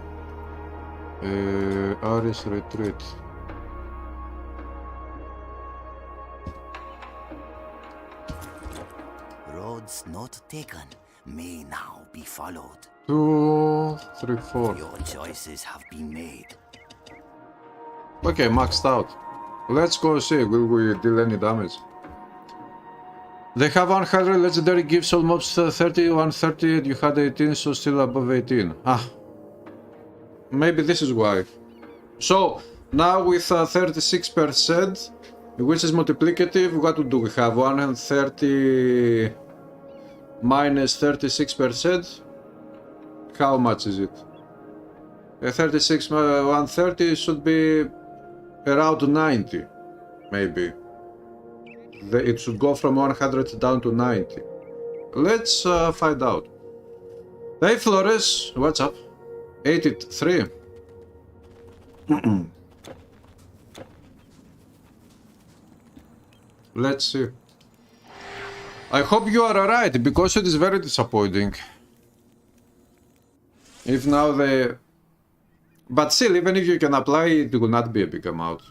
Ares Retreat. Roads not taken may now be followed. 2 3 4. Your choices have been made. Okay, maxed out. Let's go see, will we deal any damage? They have 100 legendary gifts, almost 30, 130, and you had 18, so still above 18. Ah, maybe this is why. So, now with 36%, which is multiplicative, what do we have? 130 minus 36%? How much is it? 36 130 should be around 90, maybe. It should go from 100 down to 90. Let's find out. Hey Flores, what's up? 83. Let's see. I hope you are alright, because it is very disappointing. If now the... But still, even if you can apply, it will not be a big amount.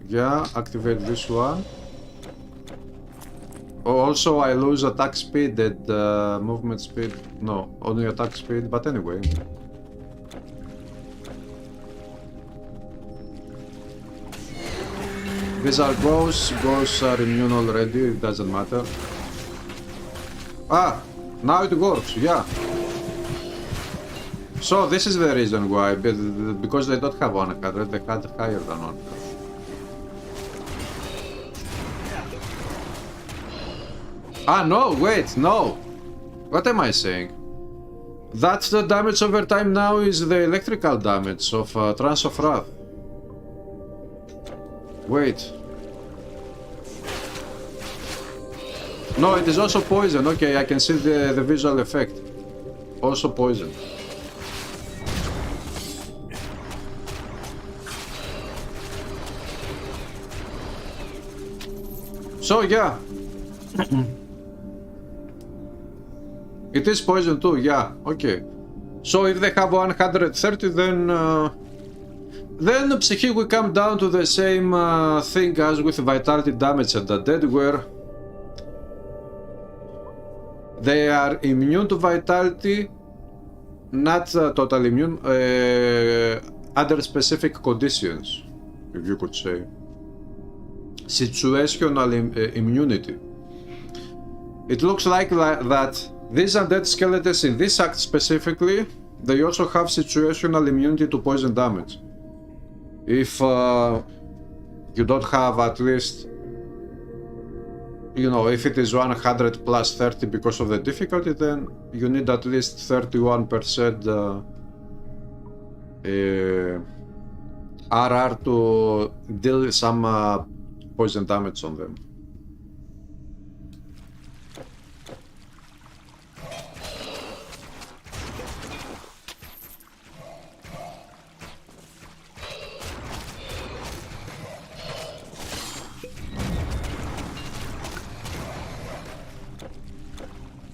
Yeah, activate this one. Oh, also I lose attack speed and movement speed. No, only attack speed, but anyway. These are ghosts. Ghosts are immune already, it doesn't matter. Ah, now it works, yeah. So this is the reason why, because they don't have 100, they had higher than 100. Ah, no, wait, no. What am I saying? That's the damage over time now is the electrical damage of Trance of Wrath. Wait. No, it is also poison. Okay, I can see the visual effect. Also poison. So yeah. It is poison too, yeah, okay. So if they have 130, then Psyche will come down to the same thing as with Vitality damage at Undead, where they are immune to Vitality, not totally immune, under specific conditions, if you could say. Situational immunity. It looks like that these undead skeletons in this act specifically, they also have situational immunity to poison damage. If you don't have at least, you know, if it is 100 plus 30 because of the difficulty, then you need at least 31% RR to deal some poison damage on them.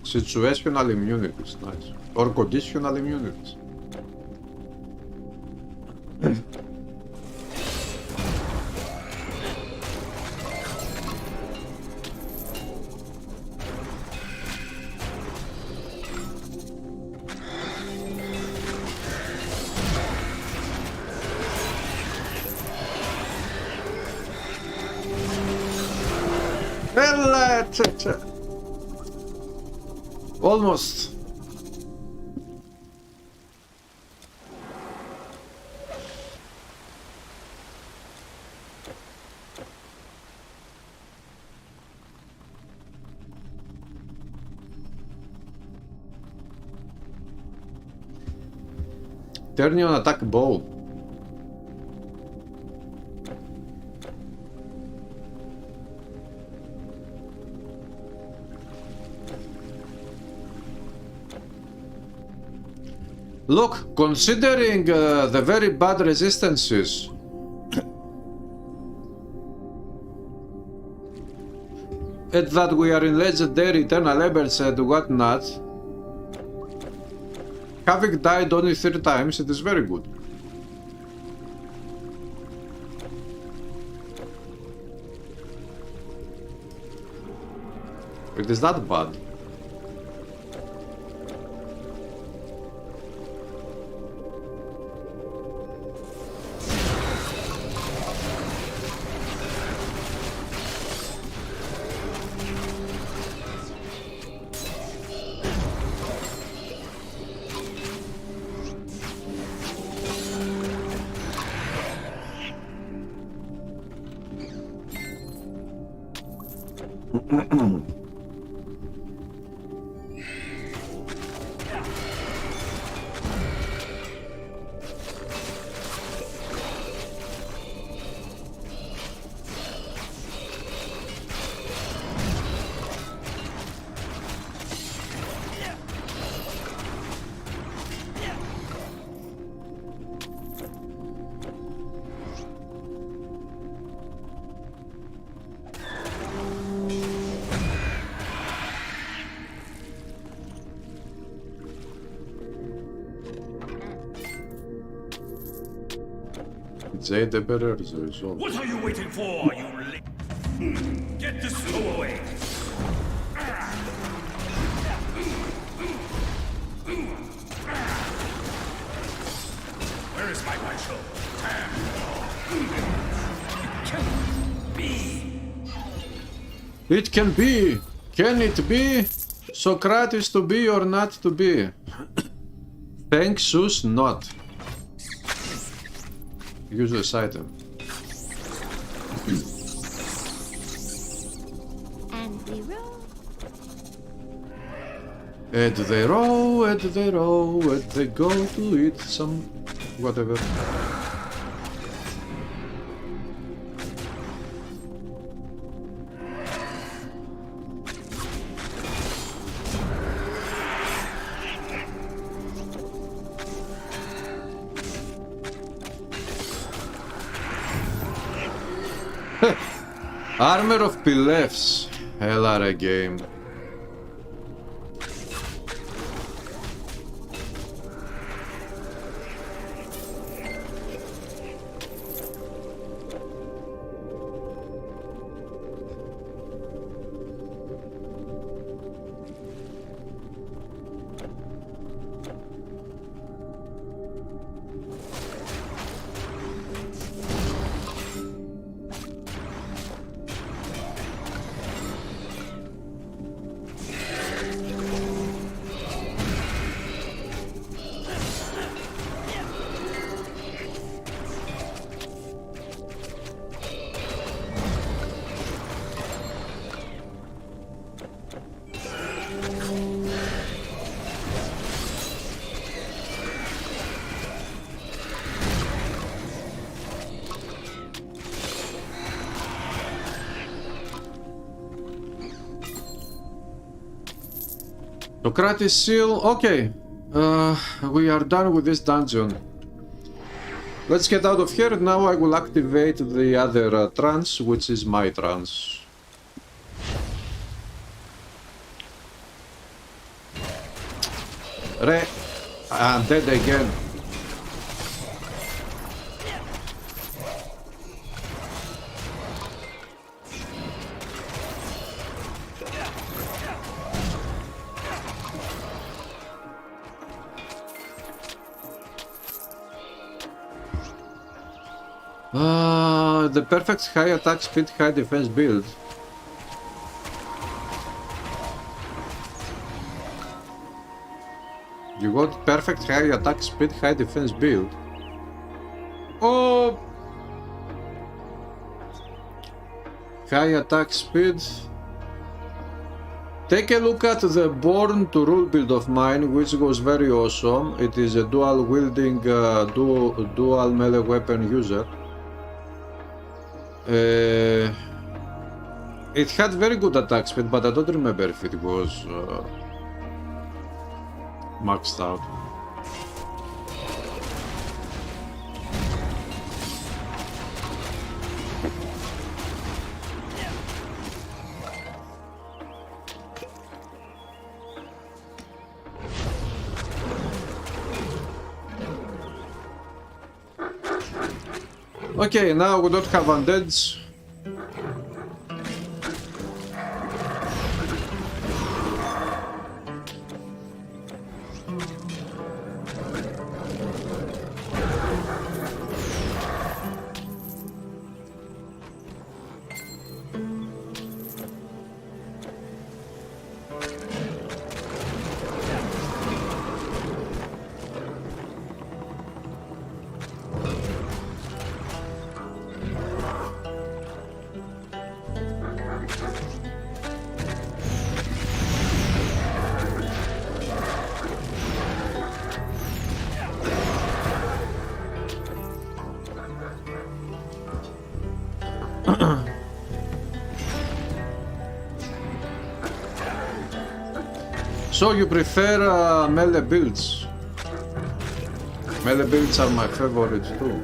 Situational immunities, nice. Or conditional immunities. Almost. Turn on attack bow. Look, considering the very bad resistances and that we are in legendary eternal embers and whatnot, having died only 3 times, it is very good. It is not bad. The better is the result. What are you waiting for, Get this away! Where is my marshal? It can be. Can it be? Socrates to be or not to be? Thanks, Sus, not. Useless item. And we roll. And they row, and they row, and they go to eat some whatever. Armor of Pilefs. Hellare game. Socrates seal. Okay. We are done with this dungeon. Let's get out of here. Now I will activate the other trance, which is my trance. I'm dead again. The perfect high attack speed, high defense build. You got perfect high attack speed, high defense build. Oh! High attack speed. Take a look at the Born to Rule build of mine, which was very awesome. It is a dual wielding, dual melee weapon user. It had very good attack speed, but I don't remember if it was maxed out. Okay, now we don't have undeads. So you prefer melee builds? Melee builds are my favorite too.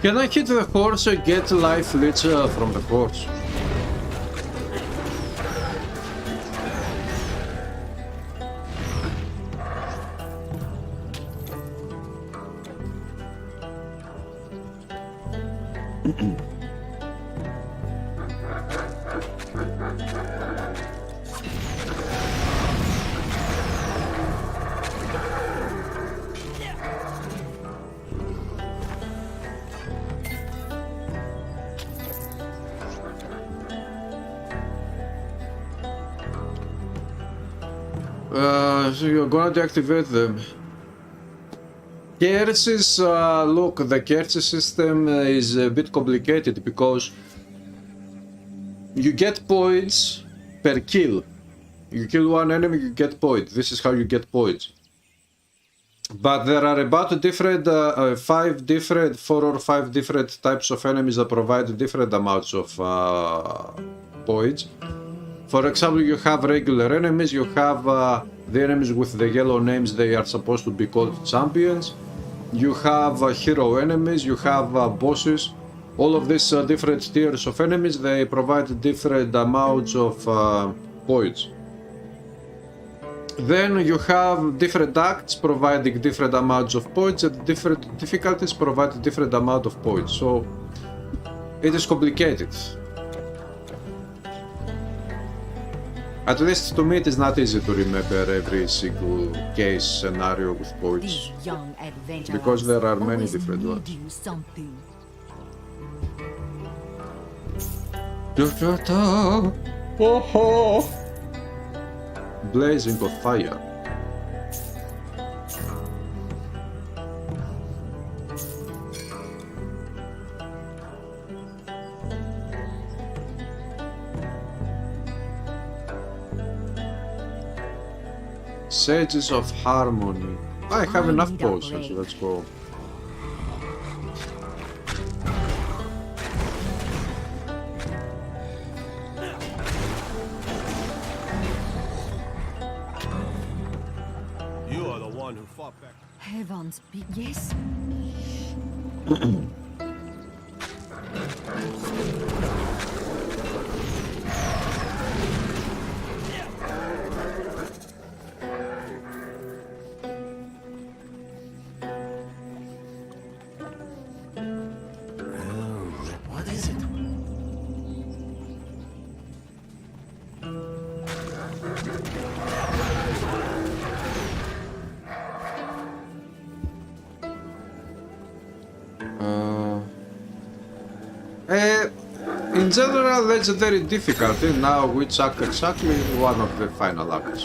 Can I hit the horse and get life leech from the horse? So you're gonna deactivate them. Curses, look, the curse system is a bit complicated because you get points per kill. You kill one enemy, you get points. This is how you get points. But there are about four or five different types of enemies that provide different amounts of points. For example, you have regular enemies, you have the enemies with the yellow names, they are supposed to be called champions. You have hero enemies, you have bosses. All of these different tiers of enemies, they provide different amounts of points. Then you have different acts providing different amounts of points, and different difficulties provide different amount of points. So it is complicated. At least to me it is not easy to remember every single case scenario with points, because there are many different ones. Blazing of fire. Sages of Harmony. I have enough potions, let's go. You are the one who fought back. Heavens be yes. What is it? In general, legendary difficulty. Now which act exactly? One of the final acts.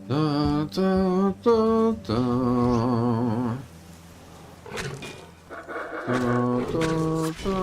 Da, da, da, da. Da, da, da, da.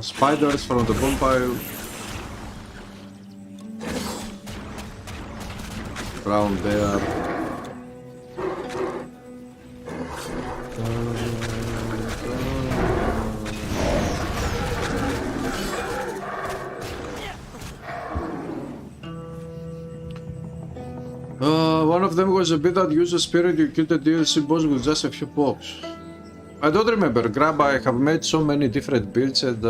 Spiders from the bonfire. Brown bear. One of them was a bit that used a spirit you killed the DLC boss with just a few pops. I don't remember. Grab, I have made so many different builds and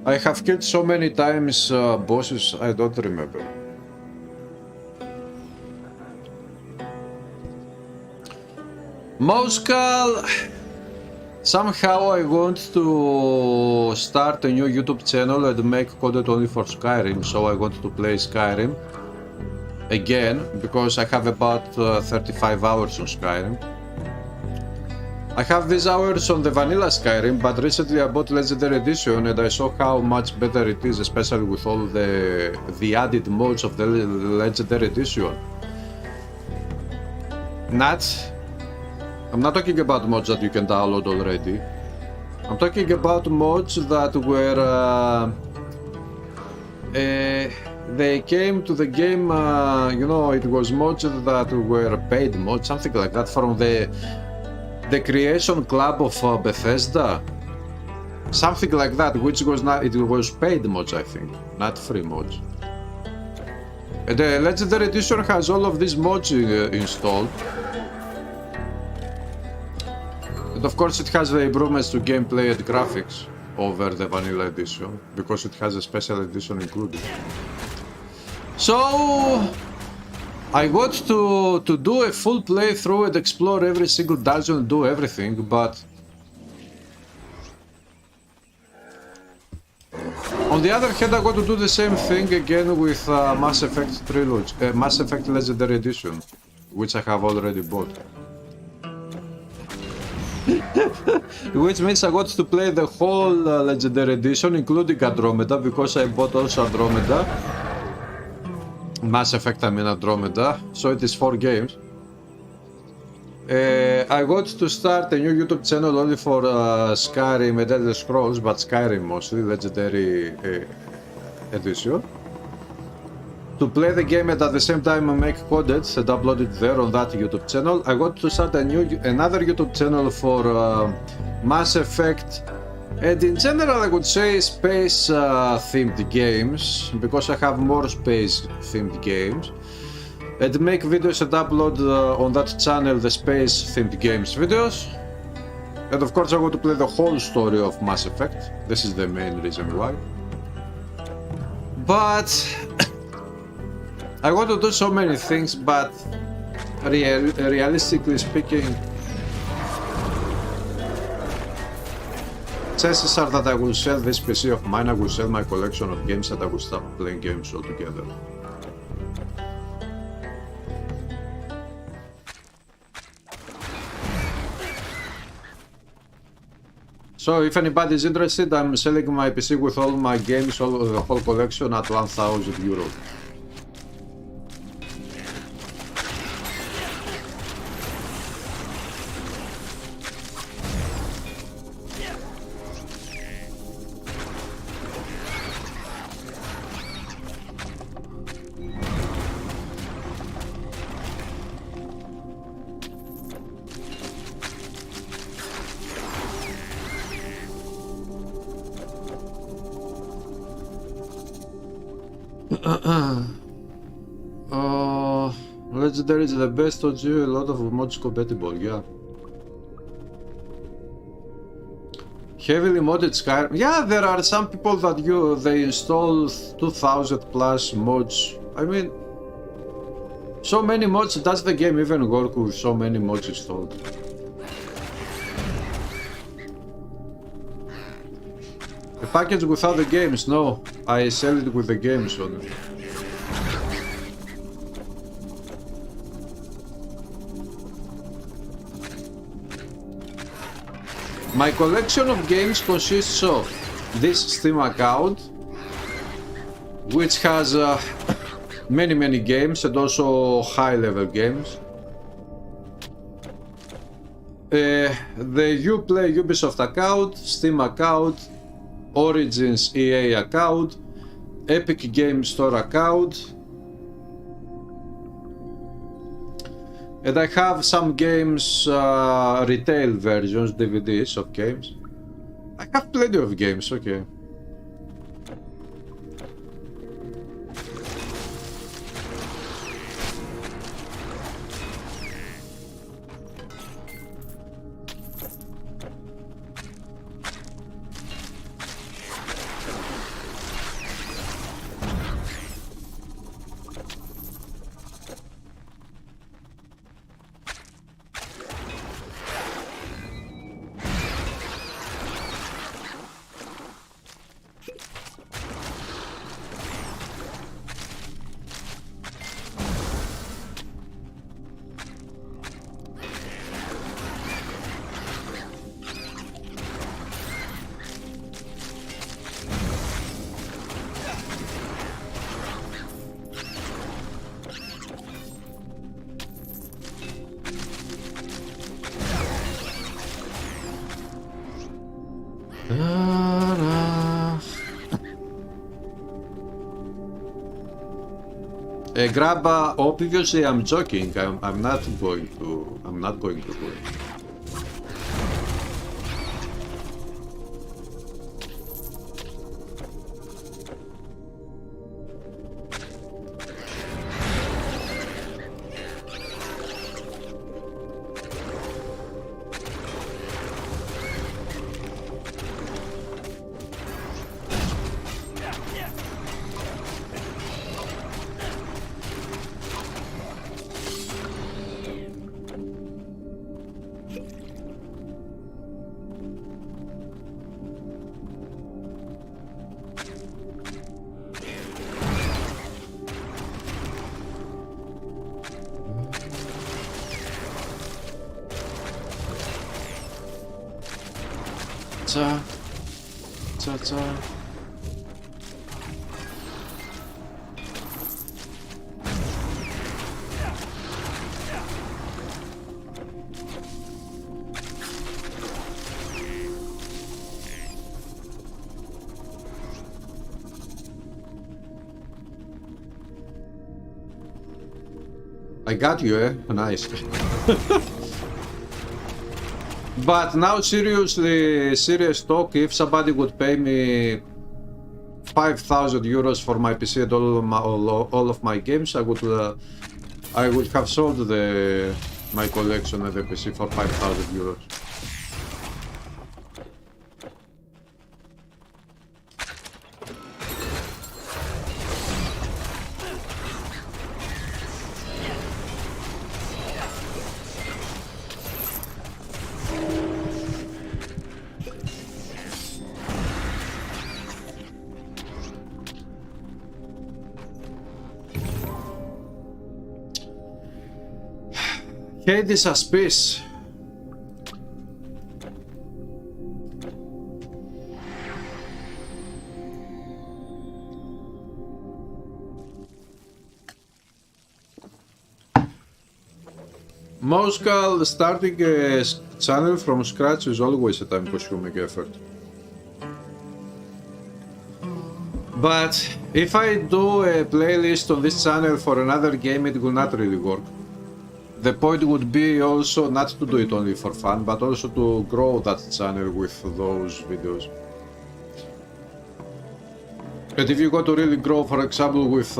I have killed so many times bosses, I don't remember. Moskal! Somehow I want to start a new YouTube channel and make content only for Skyrim, so I want to play Skyrim again, because I have about 35 hours on Skyrim. I have these hours on the vanilla Skyrim, but recently I bought Legendary Edition and I saw how much better it is, especially with all the added modes of the Legendary Edition. I'm not talking about mods that you can download already. I'm talking about mods that were they came to the game, you know, it was mods that were paid mods, something like that, from the creation club of Bethesda, something like that, which was not, it was paid mods, I think, not free mods. And the Legendary Edition has all of these mods installed, and of course it has the improvements to gameplay and graphics over the vanilla edition, because it has a special edition included. So I want to do a full playthrough and explore every single dungeon and do everything, but on the other hand I want to do the same thing again with Mass Effect Trilogy, Mass Effect Legendary Edition, which I have already bought. Which means I want to play the whole Legendary Edition, including Andromeda, because I bought also Andromeda. Mass Effect, I mean Andromeda, so it is 4 games. I want to start a new YouTube channel only for Skyrim and Elder Scrolls, but Skyrim mostly, Legendary Edition. To play the game and at the same time make content and upload it there on that YouTube channel. I want to start another YouTube channel for Mass Effect, and in general I would say space themed games, because I have more space themed games, and make videos and upload on that channel the space themed games videos. And of course I want to play the whole story of Mass Effect. This is the main reason why. But I want to do so many things, but realistically speaking, chances are that I will sell this PC of mine, I will sell my collection of games, and I will stop playing games altogether. So if anybody is interested, I'm selling my PC with all my games, the whole collection at 1,000 euros. Legendary is the best OG, a lot of mods compatible, yeah. Heavily modded Skyrim. Yeah, there are some people that they install 2000 plus mods. I mean, so many mods, does the game even work with so many mods installed? A package without the games, no. I sell it with the games on it. My collection of games consists of this Steam account, which has many games and also high-level games. The Uplay Ubisoft account, Steam account, Origins EA account, Epic Game Store account, and I have some games, retail versions, DVDs of games. I have plenty of games, okay. Grabba, obviously I'm joking. I'm not going to do it. Ta. I got you, eh? Nice. But now seriously, serious talk, if somebody would pay me 5,000 euros for my PC and all of my games, I would have sold my collection of the PC for 5,000 euros. Hades as peace. Moscal, starting a channel from scratch is always a time-consuming effort. But if I do a playlist on this channel for another game, it will not really work. The point would be also not to do it only for fun, but also to grow that channel with those videos. And if you want to really grow, for example, with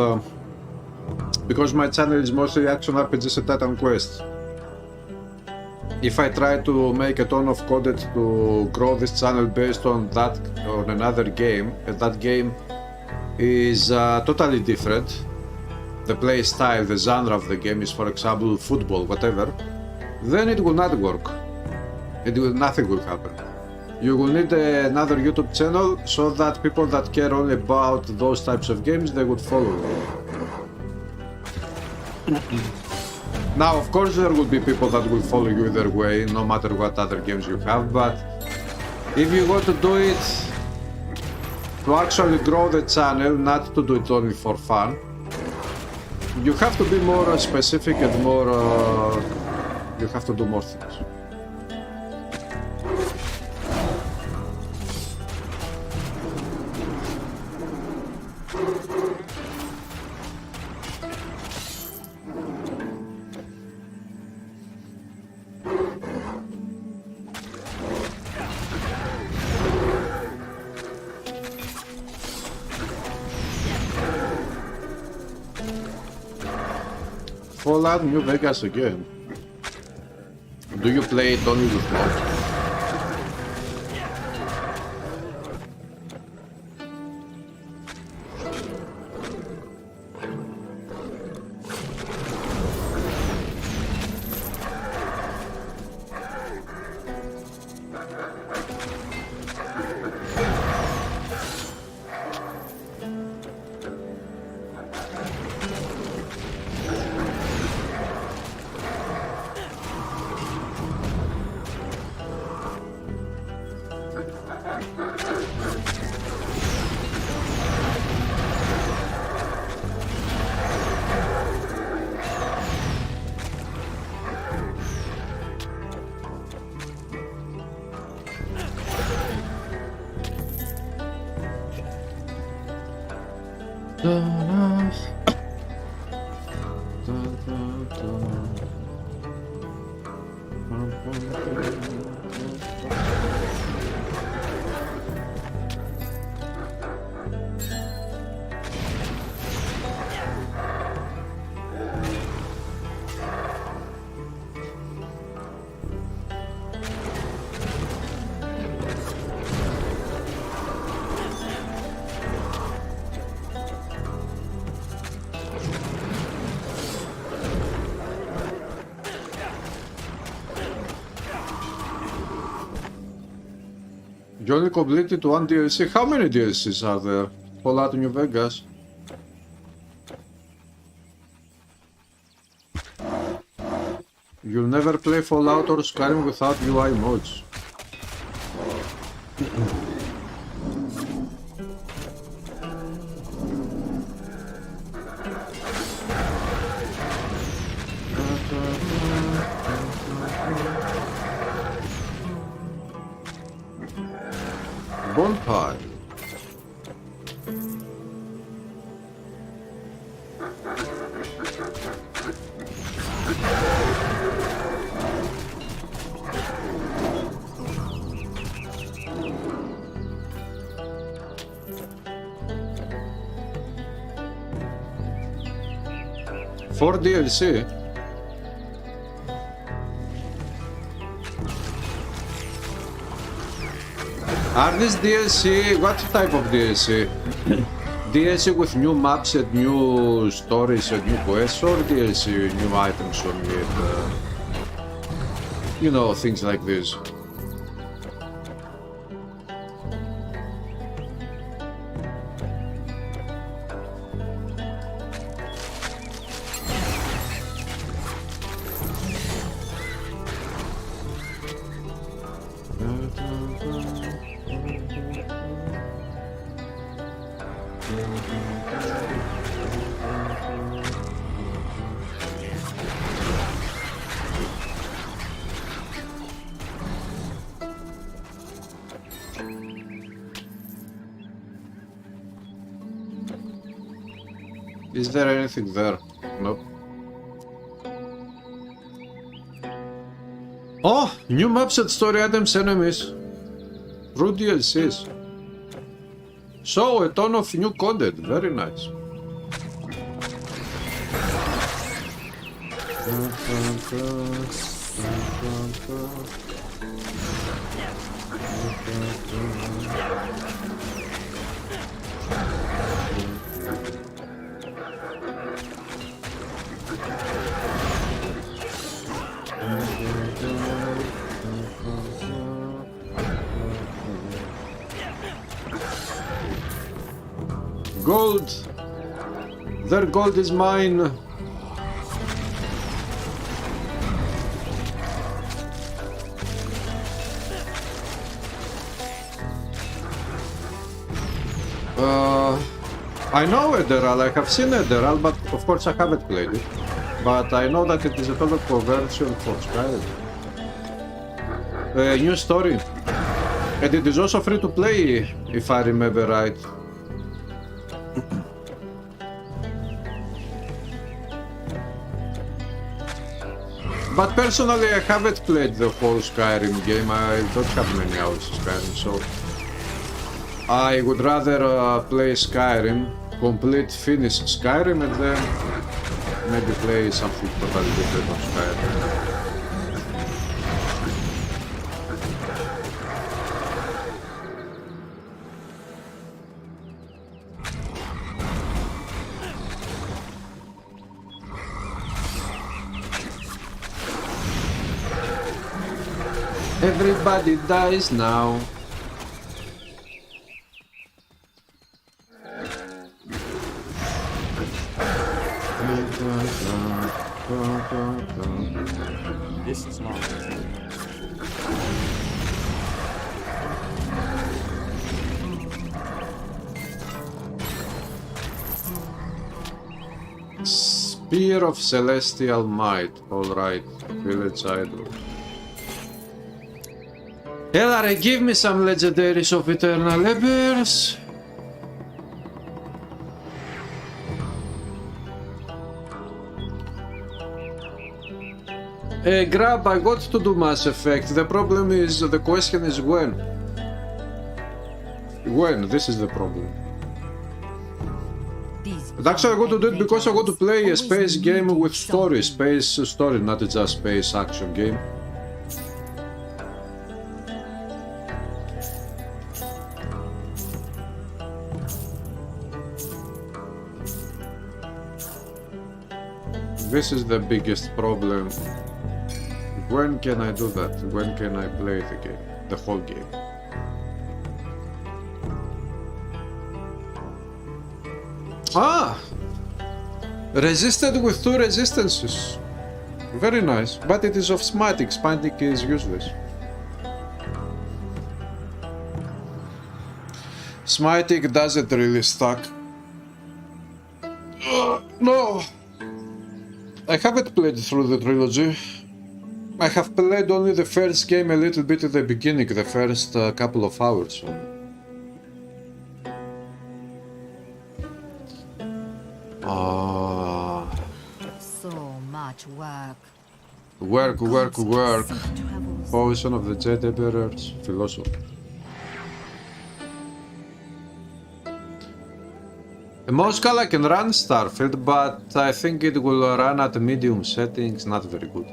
because my channel is mostly action RPGs and Titan Quest, if I try to make a ton of content to grow this channel based on that, on another game, and that game is totally different, the play style, the genre of the game is, for example, football, whatever, then it will not work. Nothing will happen. You will need another YouTube channel so that people that care only about those types of games, they would follow you. Now, of course, there will be people that will follow you either way, no matter what other games you have, but if you want to do it to actually grow the channel, not to do it only for fun, you have to be more specific and more, you have to do more things. Fallout New Vegas again. Do you play it only with mods? You only completed one DLC. How many DLCs are there? Fallout New Vegas. You'll never play Fallout or Skyrim without UI mods. Bonfire. For DLC. Are these DLC, what type of DLC? DLC with new maps and new stories and new quests, or DLC new items on it? You know, things like this. Is there anything there? Nope. Oh! New maps and story items enemies. True DLCs. So, a ton of new content. Very nice. Gold! Their gold is mine! I know Ederal, I have seen Ederal, but of course I haven't played it. But I know that it is a total conversion for Skyrim. New story. And it is also free to play, if I remember right. But personally, I haven't played the whole Skyrim game. I don't have many hours of Skyrim, so I would rather play Skyrim, finish Skyrim, and then maybe play something totally different on Skyrim. Everybody dies now. This is long. Spear of Celestial Might. Alright, Village Idol. Elare, give me some legendaries of Eternal Embers. Grab, I got to do Mass Effect. The problem is, the question is when. When? This is the problem. But actually I got to do it because I got to play a space game with story. Space story, not just space action game. This is the biggest problem. When can I do that? When can I play the game? The whole game? Ah! Resisted with 2 resistances. Very nice. But it is of Smitic. Smitic is useless. Smitic doesn't really stack. No! I haven't played through the trilogy. I have played only the first game a little bit at the beginning, the first couple of hours. So much work. Work. Potion of the Jet Emperor's philosophy. Moscal I can run Starfield, but I think it will run at medium settings, not very good.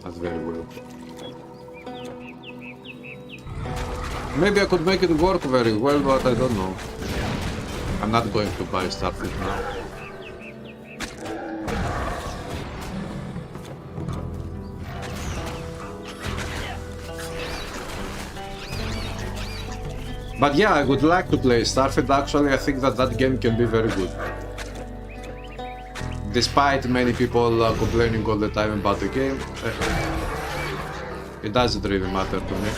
Not very well. Maybe I could make it work very well, but I don't know. I'm not going to buy Starfield now. But yeah, I would like to play Starfield. Actually, I think that that game can be very good. Despite many people complaining all the time about the game, it doesn't really matter to me.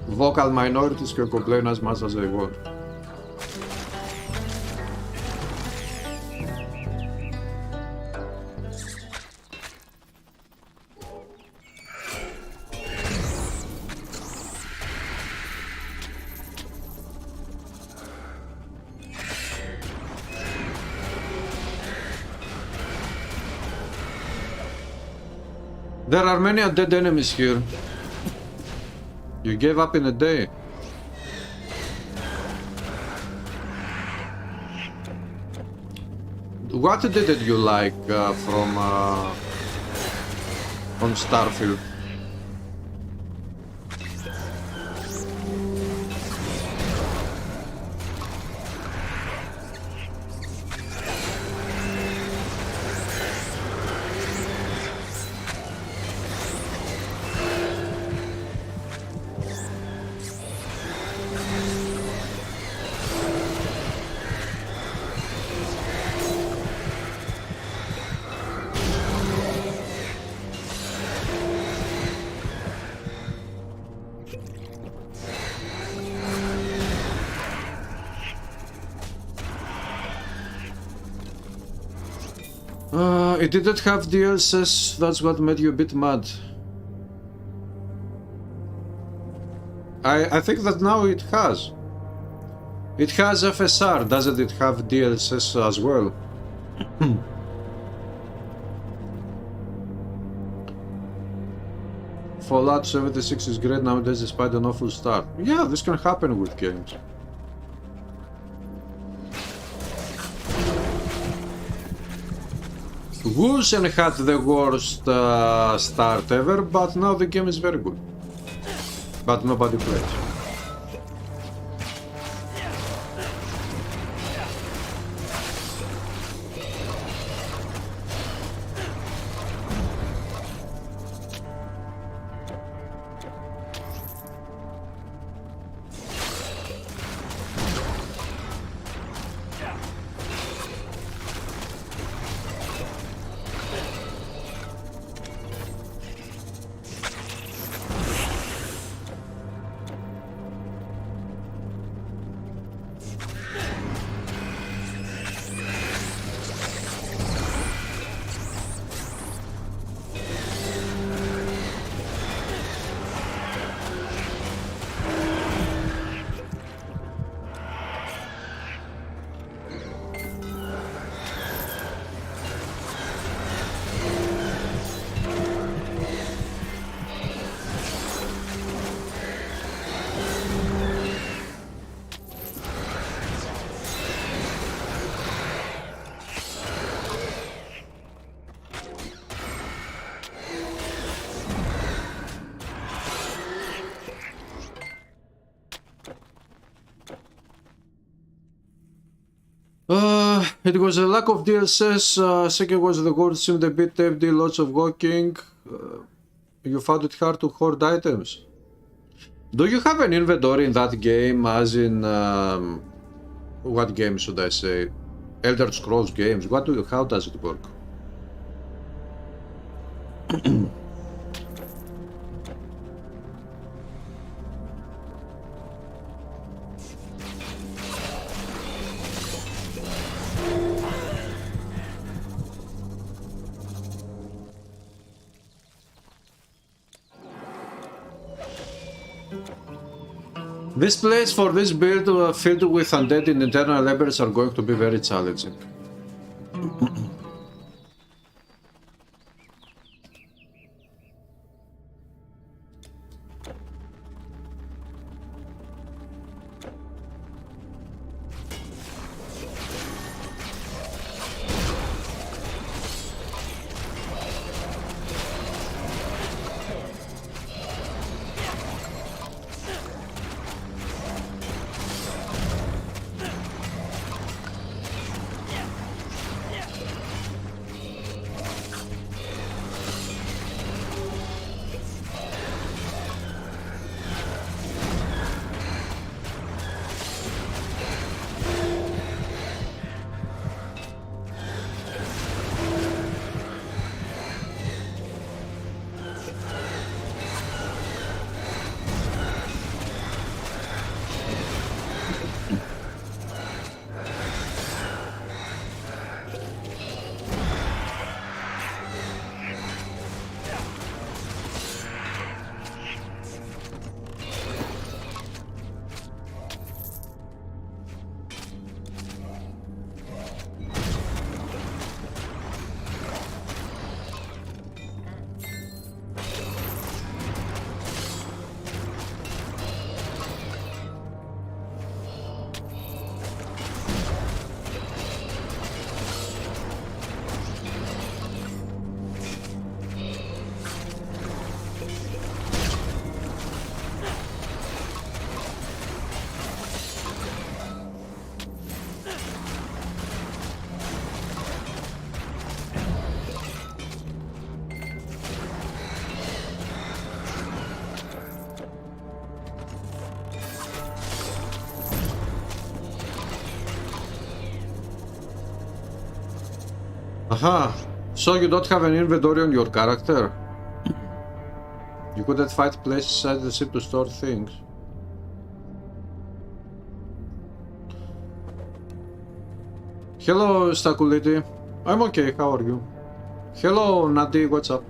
Vocal minorities can complain as much as they want. There are many undead enemies here. You gave up in a day. What did you like from Starfield? It didn't have DLSS, that's what made you a bit mad. I think that now it has. It has FSR, doesn't it have DLSS as well? Fallout 76 is great nowadays despite an awful start. Yeah, this can happen with games. Woosen had the worst start ever, but now the game is very good. But nobody plays. It was a lack of DLSS, second was the world seemed a bit empty, lots of walking. You found it hard to hoard items. Do you have an inventory in that game, as in, what game should I say? Elder Scrolls games, how does it work? This place for this build filled with undead and internal levels are going to be very challenging. Aha, so you don't have an inventory on your character? You couldn't find places inside the ship to store things. Hello, Stakuliti. I'm okay, how are you? Hello, Nadi, what's up?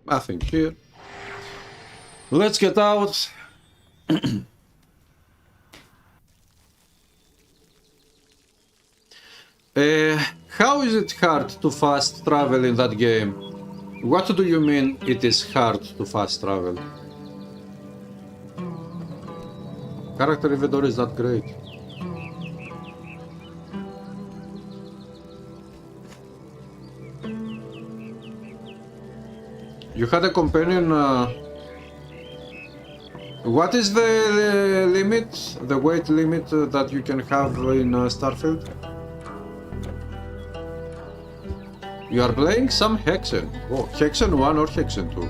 Nothing here. Let's get out. How is it hard to fast travel in that game? What do you mean it is hard to fast travel? Character inventory is not great. You had a companion. What is the limit, the weight limit that you can have in Starfield? You are playing some Hexen. Oh, Hexen 1 or Hexen 2?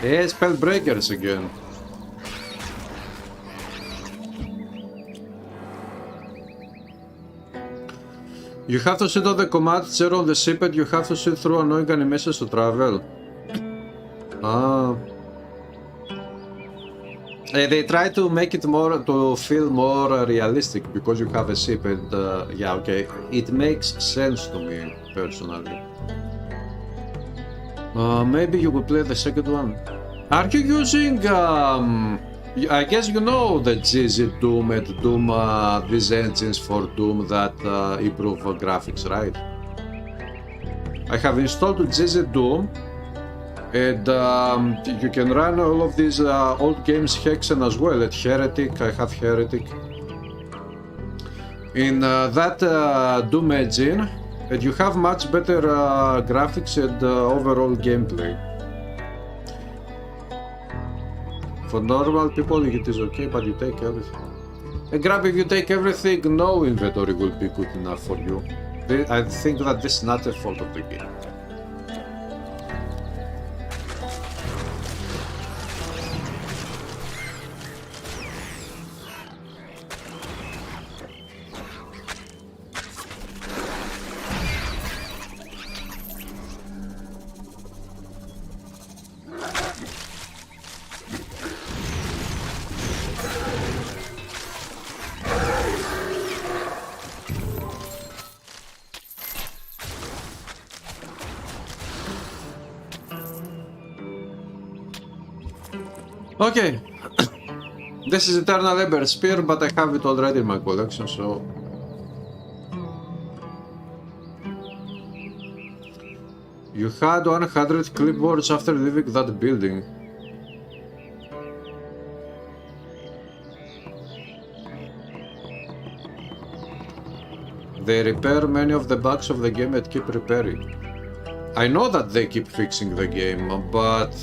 Yeah, spell breakers again. You have to sit on the command chair on the ship and you have to sit through annoying animations to travel. Ah. They try to make it more, to feel more realistic because you have a ship and yeah, okay. It makes sense to me, personally. Maybe you could play the second one. Are you using, I guess you know the GZ Doom and Doom, these engines for Doom that improve graphics, right? I have installed GZ Doom and you can run all of these old games Hexen as well. At Heretic, I have Heretic. In that Doom engine, and you have much better graphics and overall gameplay. For normal people it is okay, but you take everything. And grab, if you take everything, no inventory will be good enough for you. I think that this is not a fault of the game. Okay, this is Eternal Ember Spear, but I have it already in my collection, so... You had 100 clipboards after leaving that building. They repair many of the bugs of the game and keep repairing. I know that they keep fixing the game, but...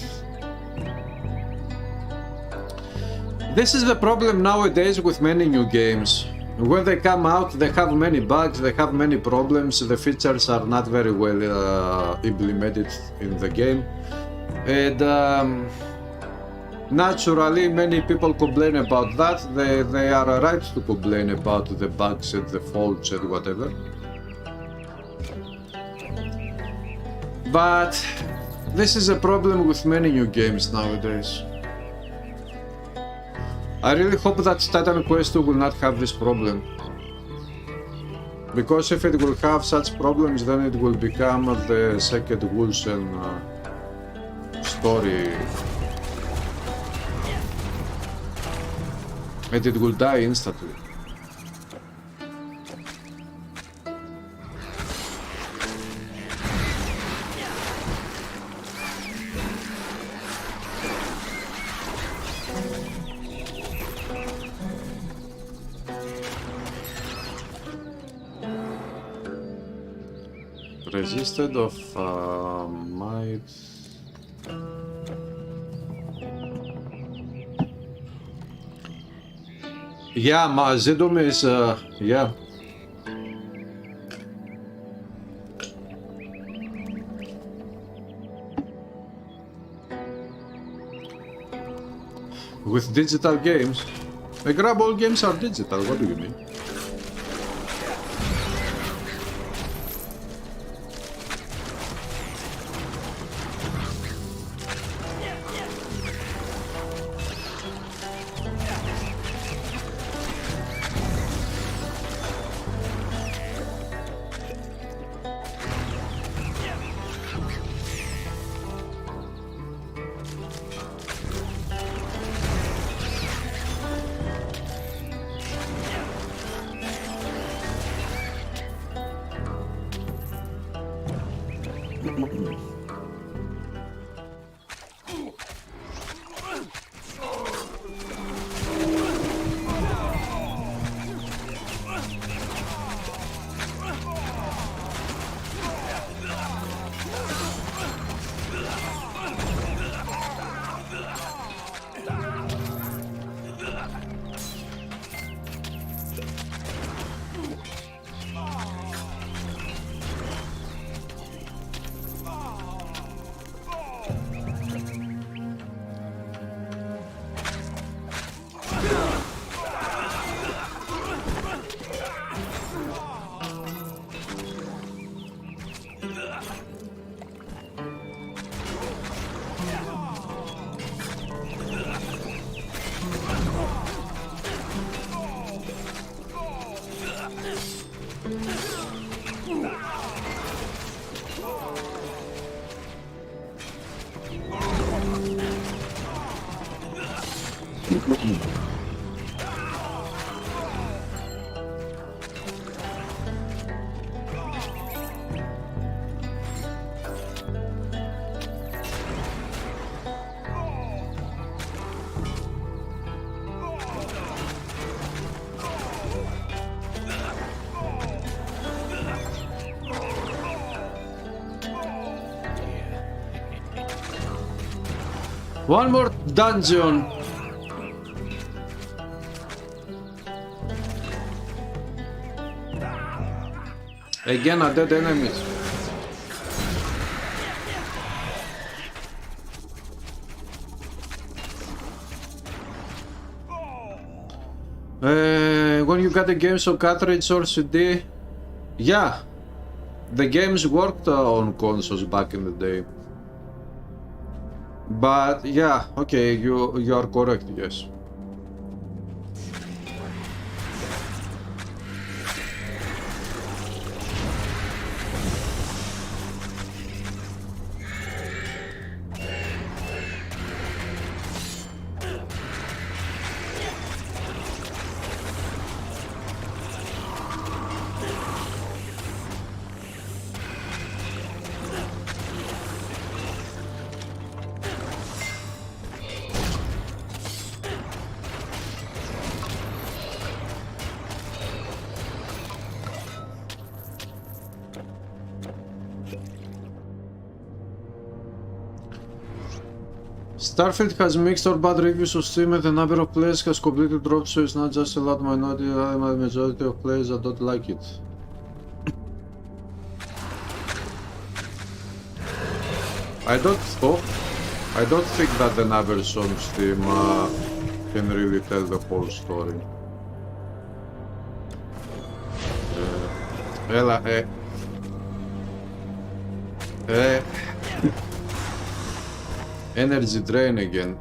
This is the problem nowadays with many new games. When they come out, they have many bugs, they have many problems, the features are not very well implemented in the game. And naturally, many people complain about that. They are right to complain about the bugs and the faults and whatever. But this is a problem with many new games nowadays. I really hope that Titan Quest 2 will not have this problem. Because if it will have such problems, then it will become the second Wolsen story. And it will die instantly. Resisted of might. Yeah, Zidum is yeah. With digital games, grab all games are digital. What do you mean? One more dungeon. Again, Undead enemies. When you got the games on cartridge or CD, yeah, the games worked on consoles back in the day. But yeah, okay, you are correct, yes. Starfield has mixed or bad reviews on Steam and the number of players has completely dropped, so it's not just a lot minority, a majority of players that don't like it. I I don't think that the numbers on Steam can really tell the whole story. Έλα, Energy drain again.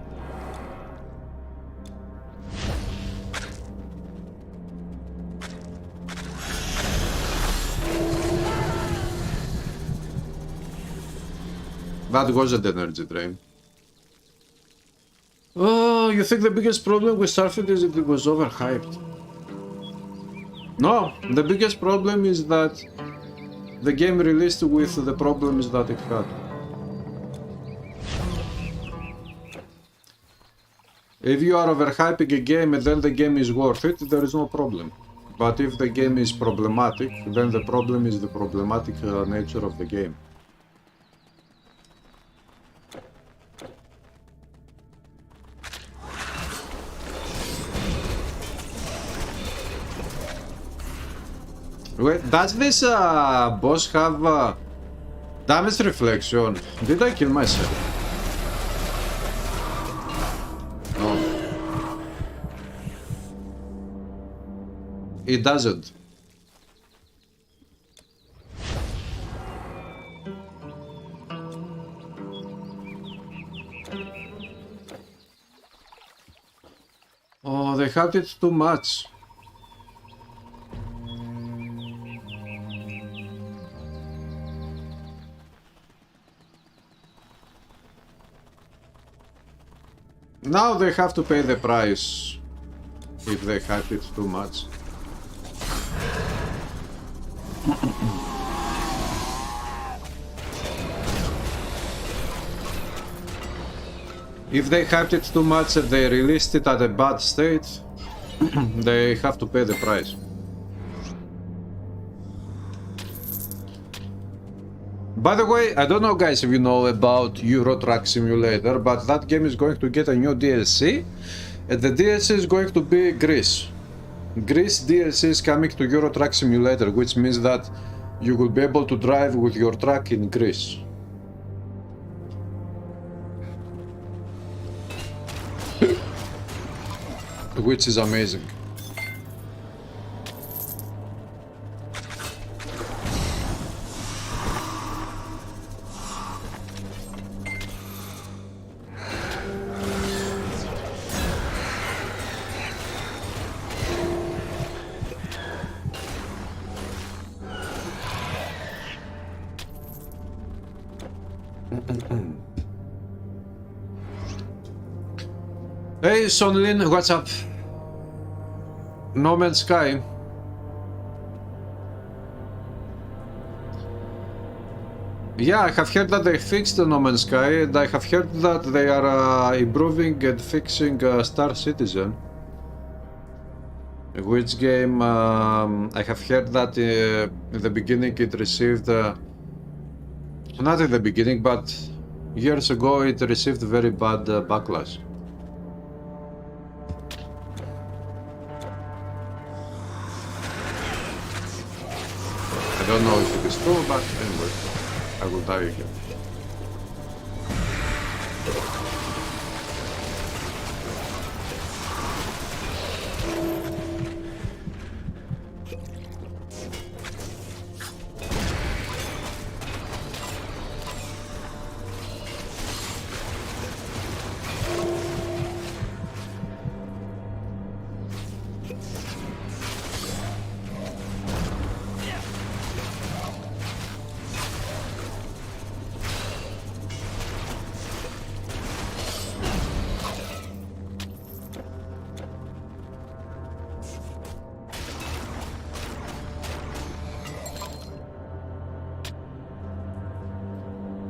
That wasn't energy drain. Oh, you think the biggest problem with Starfield is that it was overhyped? No, the biggest problem is that the game released with the problems that it had. If you are overhyping a game and then the game is worth it, there is no problem. But if the game is problematic, then the problem is the problematic nature of the game. Wait, does this boss have damage reflection? Did I kill myself? No. It doesn't. Oh, they had it too much. Now they have to pay the price if they hype it too much. If they hyped it too much and they released it at a bad state, they have to pay the price. By the way, I don't know guys if you know about Euro Truck Simulator, but that game is going to get a new DLC, and the DLC is going to be Greece. Greece DLC is coming to Euro Truck Simulator, which means that you will be able to drive with your truck in Greece. Which is amazing. Hey Sonlin, what's up? No Man's Sky. Yeah, I have heard that they fixed the No Man's Sky, and I have heard that they are improving and fixing Star Citizen. Which game I have heard that in the beginning it received, not in the beginning, but years ago it received very bad backlash. I don't know if it is true, but anyway, I will die again.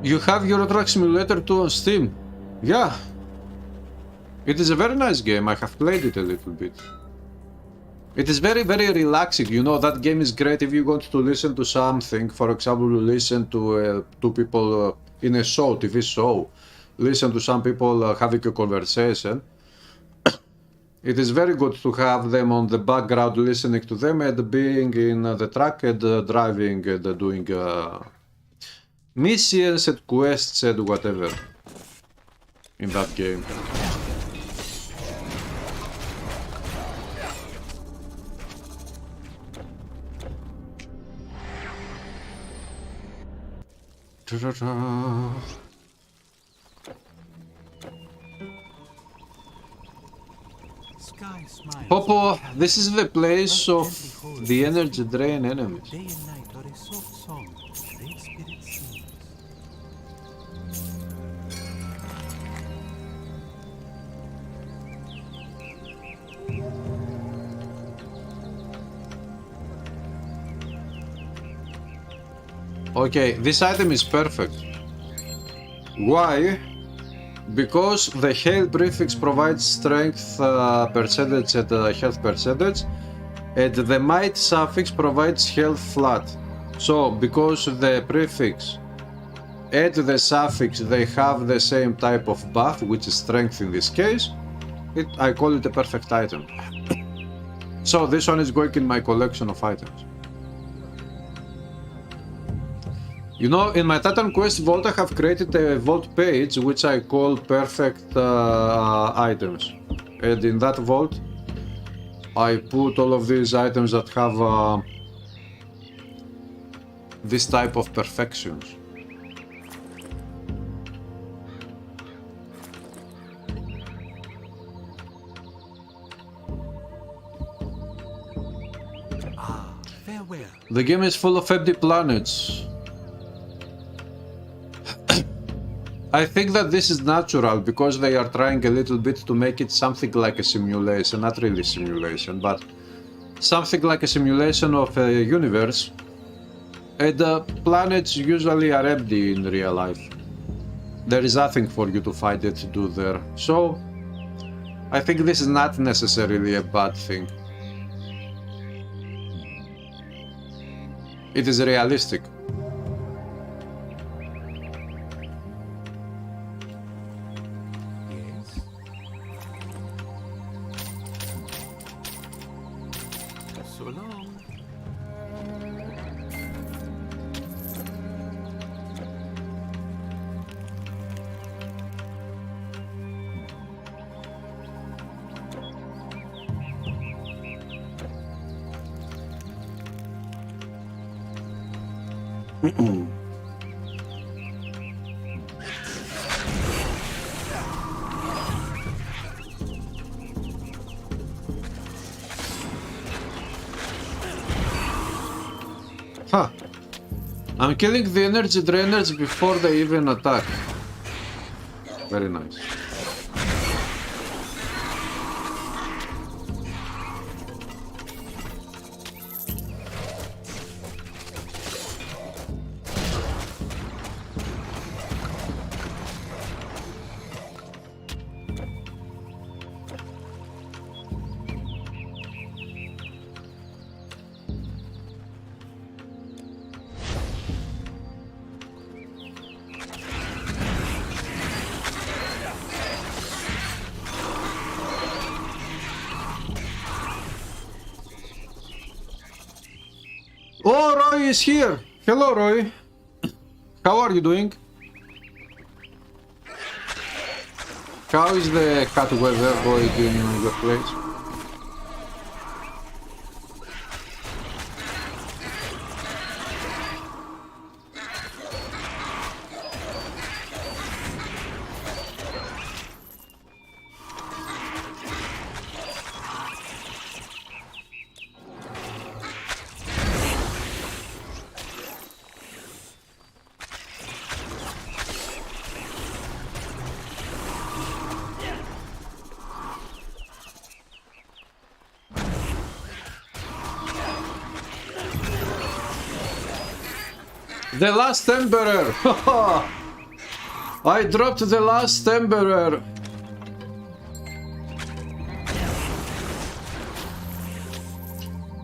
You have Euro Truck Simulator 2 on Steam? Yeah. It is a very nice game, I have played it a little bit. It is very, very relaxing, you know, that game is great if you want to listen to something, for example, listen to two people in a show, TV show, listen to some people having a conversation. It is very good to have them on the background, listening to them and being in the truck and driving and doing missions and quests and whatever. in that game. Ta-da-da. Sky smiles. Popo, this is the place of the energy drain enemies. Day and night are a soft song. Great spirit sings. Okay, this item is perfect. Why? Because the hail prefix provides strength percentage and health percentage, and the might suffix provides health flat. So, because the prefix and the suffix, they have the same type of buff, which is strength in this case, I call it a perfect item. So this one is going in my collection of items. You know, in my Titan Quest vault, I have created a vault page which I call perfect items. And in that vault, I put all of these items that have this type of perfections. Farewell. The game is full of empty planets. I think that this is natural because they are trying a little bit to make it something like a simulation, not really simulation, but something like a simulation of a universe. And the planets usually are empty in real life. There is nothing for you to find it to do there. So, I think this is not necessarily a bad thing. It is realistic. Yes. So long. Huh. I'm killing the energy drainers before they even attack. Very nice. Oh, Roy is here! Hello, Roy! How are you doing? How is the hot weather going in your place? The last Emperor! I dropped the last Emperor!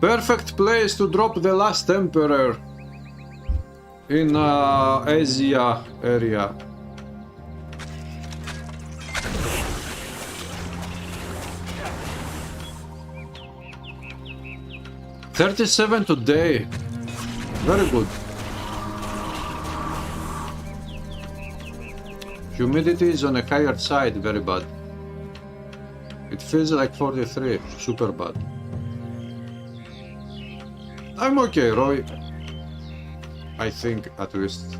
Perfect place to drop the last Emperor in Asia area. $37 today. Very good. Humidity is on a higher side, very bad. It feels like 43, super bad. I'm okay, Roy. I think, at least.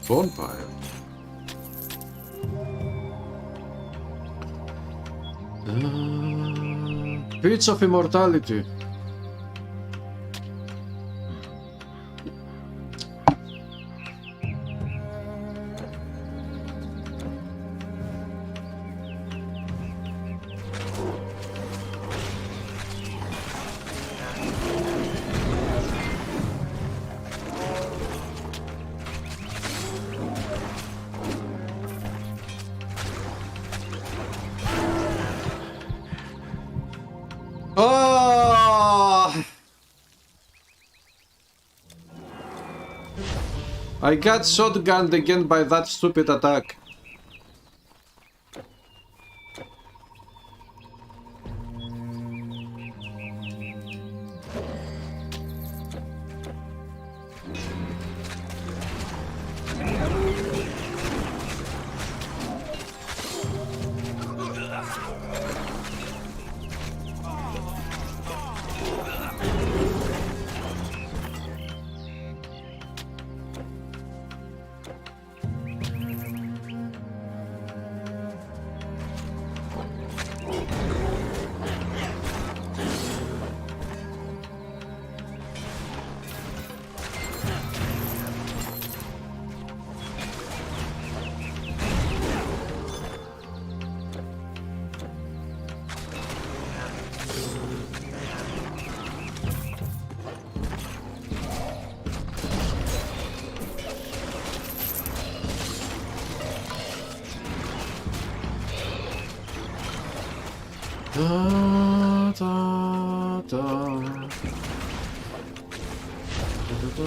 Bonfire. Pits of Immortality. I got shotgunned again by that stupid attack. Da, da, da. Da, da,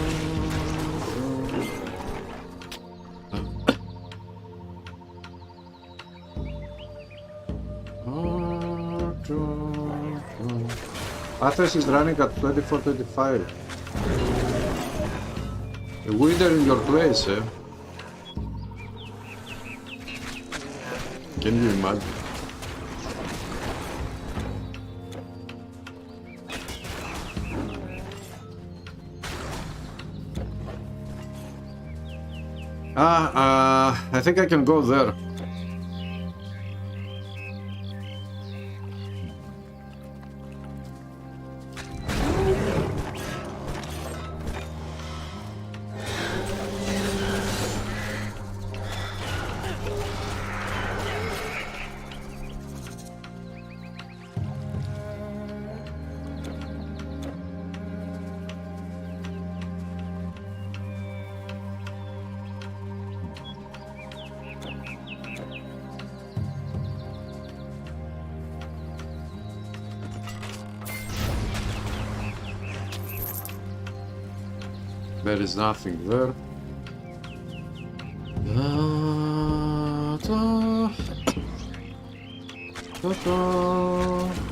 Athos is running at 24-25. A wither in your place, eh? Can you imagine? I think I can go there. There is nothing there. Da, da, da, da.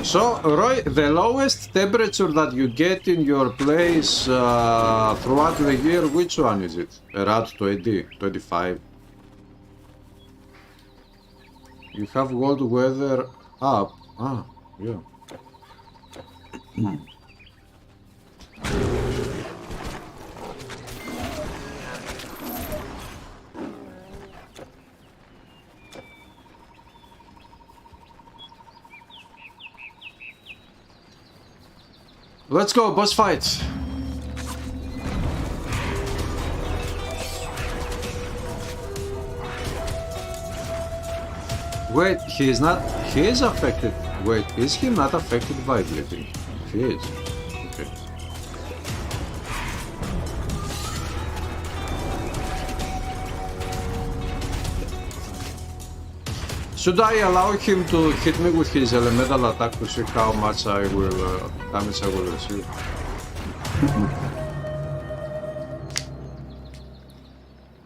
So, Roy, the lowest temperature that you get in your place throughout the year, which one is it? Around 20, 25? You have cold weather up. Ah, yeah. Let's go, boss fight! Wait, he is not... He is affected. Wait, is he not affected by bleeding? He is. Okay. Should I allow him to hit me with his elemental attack to see how much I will damage I will receive?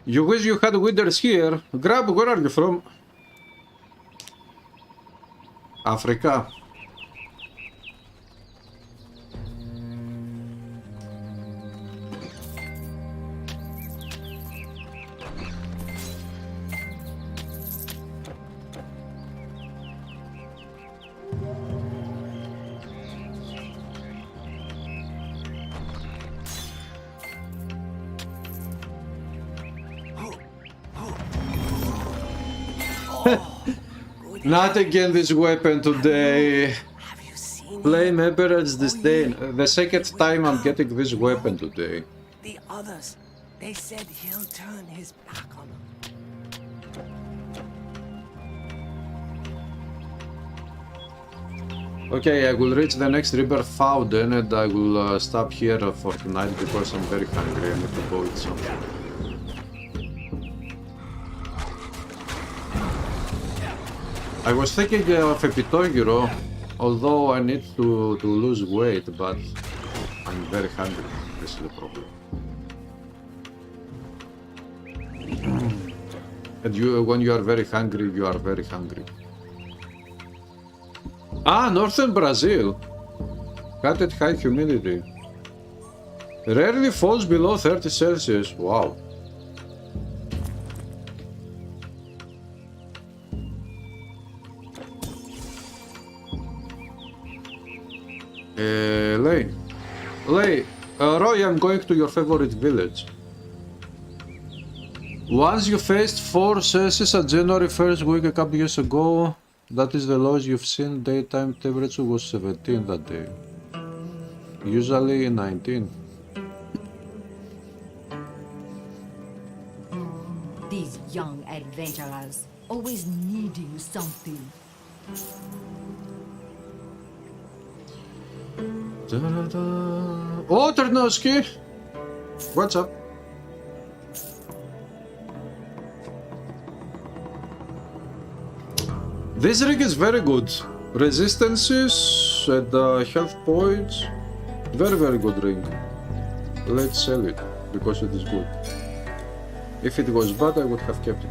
You wish you had withers here. Grab, where are you from? Africa. Not again this weapon today. Have you seen Blame Emperor's Disdain. The second time I'm getting this weapon today. the others? They said he'll turn his back on them. Okay, I will reach the next river fountain and I will stop here for tonight because I'm very hungry. I need to go eat something. I was thinking of a pitogiro, although I need to lose weight, but I'm very hungry. This is the problem. And when you are very hungry, you are very hungry. Ah, northern Brazil. Cut at high humidity. Rarely falls below 30 Celsius. Wow. Lay, Roy, I'm going to your favorite village. Once you faced 4 Celsius at January 1st week a couple years ago, that is the lowest you've seen. Daytime temperature was 17 that day. Usually 19. These young adventurers, always needing something. Oh, Ternoski! What's up? This rig is very good. Resistances and health points. Very, very good rig. Let's sell it because it is good. If it was bad, I would have kept it.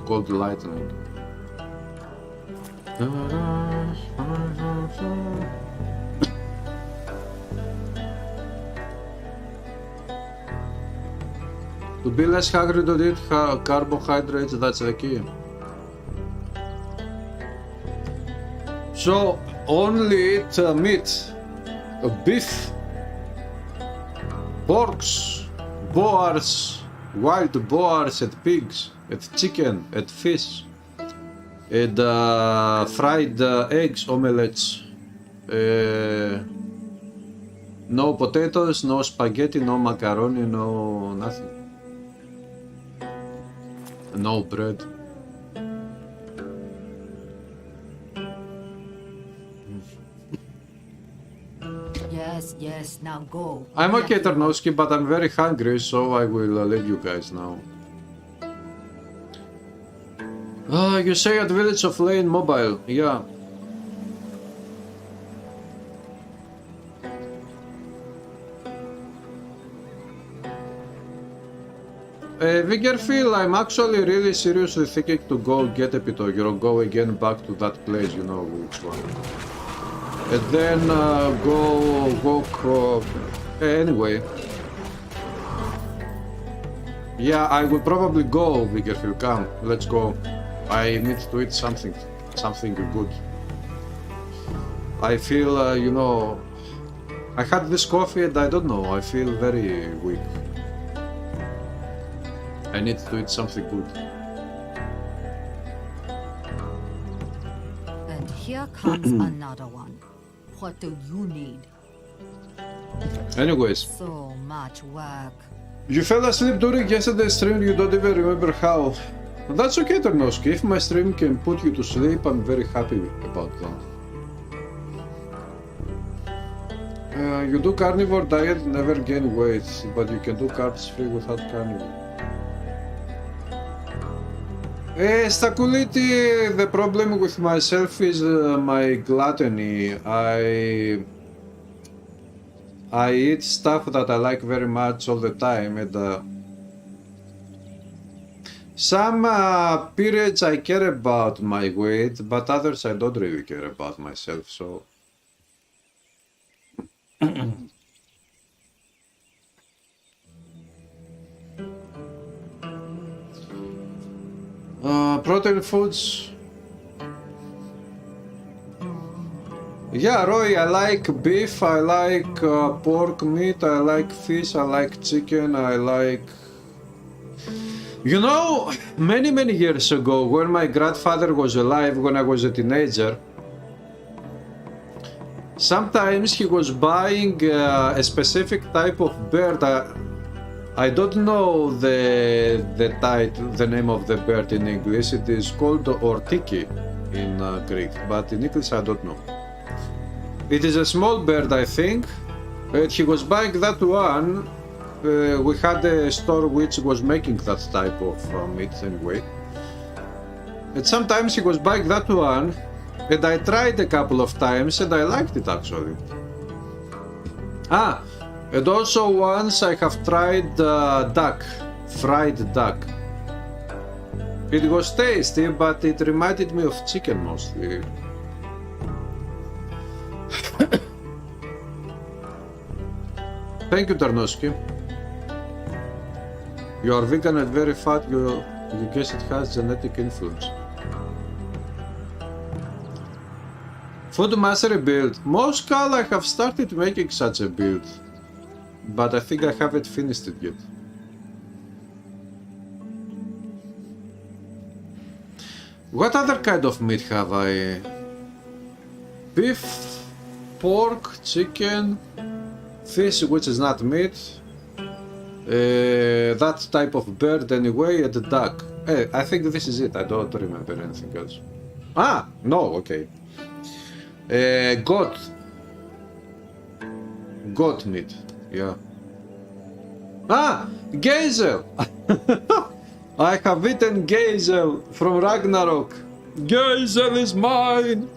Cold lightning. To be less hungry, to eat carbohydrates, that's the key. So, only eat meat, beef, porks, boars, wild boars and pigs, and chicken, and fish, and fried eggs, omelettes. No potatoes, no spaghetti, no macaroni, no nothing. No bread. Yes, now go. I'm okay, Tarnowski, but I'm very hungry, so I will leave you guys now. You say at Village of Lane Mobile, yeah. Viggerfield, I'm actually really seriously thinking to go get a pitoger or go again back to that place, you know which one. And then go walk. Anyway. Yeah, I will probably go, Viggerfield. Come, let's go. I need to eat something good. I feel, you know, I had this coffee and I don't know, I feel very weak. I need to eat something good. And here comes another one. What do you need? Anyways. So much work. You fell asleep during yesterday's stream, you don't even remember how. That's okay, Ternoski. If my stream can put you to sleep, I'm very happy about that. You do carnivore diet, never gain weight, but you can do carbs free without carnivore. Stakuliti, the problem with myself is my gluttony. I eat stuff that I like very much all the time, and some periods I care about my weight, but others I don't really care about myself, so... Protein foods. Yeah, Roy, I like beef, I like pork meat, I like fish, I like chicken, I like... You know, many years ago, when my grandfather was alive, when I was a teenager, sometimes he was buying a specific type of bird. I don't know the title, the name of the bird in English. It is called ortiki in Greek, but in English I don't know. It is a small bird, I think. He was buying that one. We had a store which was making that type of meat anyway. And sometimes he was buying that one, and I tried a couple of times and I liked it actually. And also once I have tried duck, fried duck. It was tasty, but it reminded me of chicken mostly. Thank you, Tarnowski. You are vegan and very fat, you guess it has genetic influence. Food mastery build. Moscal, I have started making such a build, but I think I haven't finished it yet. What other kind of meat have I? Beef, pork, chicken, fish, which is not meat, that type of bird anyway, and the duck. I think this is it, I don't remember anything else. No, okay. Goat meat, yeah. Geisel! I have eaten Geisel from Ragnarok. Geisel is mine!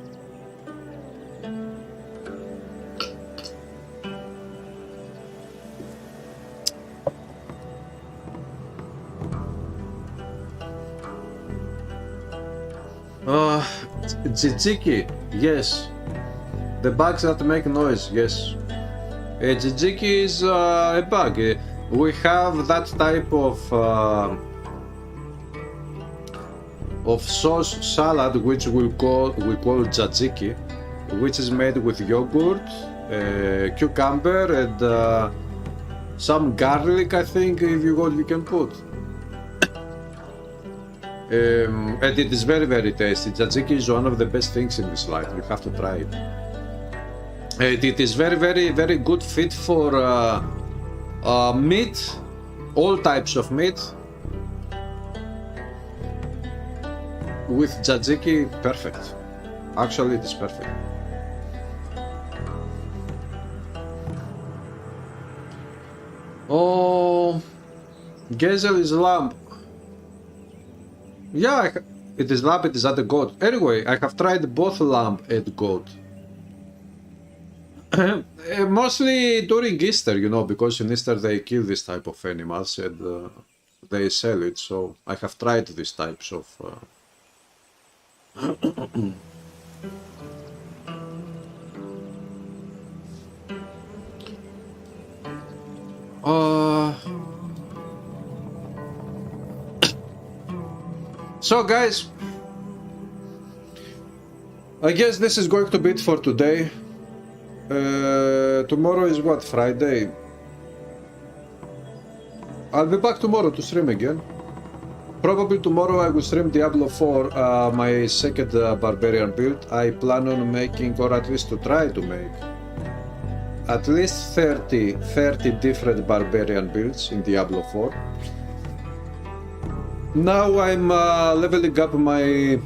Tzatziki, yes. The bugs that make noise, yes. Tzatziki is a bug. We have that type of sauce salad which we call tzatziki, which is made with yogurt, cucumber, and some garlic. I think if you can put. And it is very tasty. Tzatziki is one of the best things in this life. You have to try it. It is very good fit for meat, all types of meat. With tzatziki, perfect. Actually, it is perfect. Oh, Geisel is lamb. Yeah, it is lamb, it is not a goat. Anyway, I have tried both lamb and goat. Mostly during Easter, you know, because in Easter they kill this type of animals, and they sell it, so I have tried these types of so guys, I guess this is going to be it for today. Tomorrow is what, Friday? I'll be back tomorrow to stream again. Probably tomorrow I will stream Diablo 4, my second barbarian build. I plan on making, or at least to try to make, at least 30 different barbarian builds in Diablo 4. Now I'm leveling up my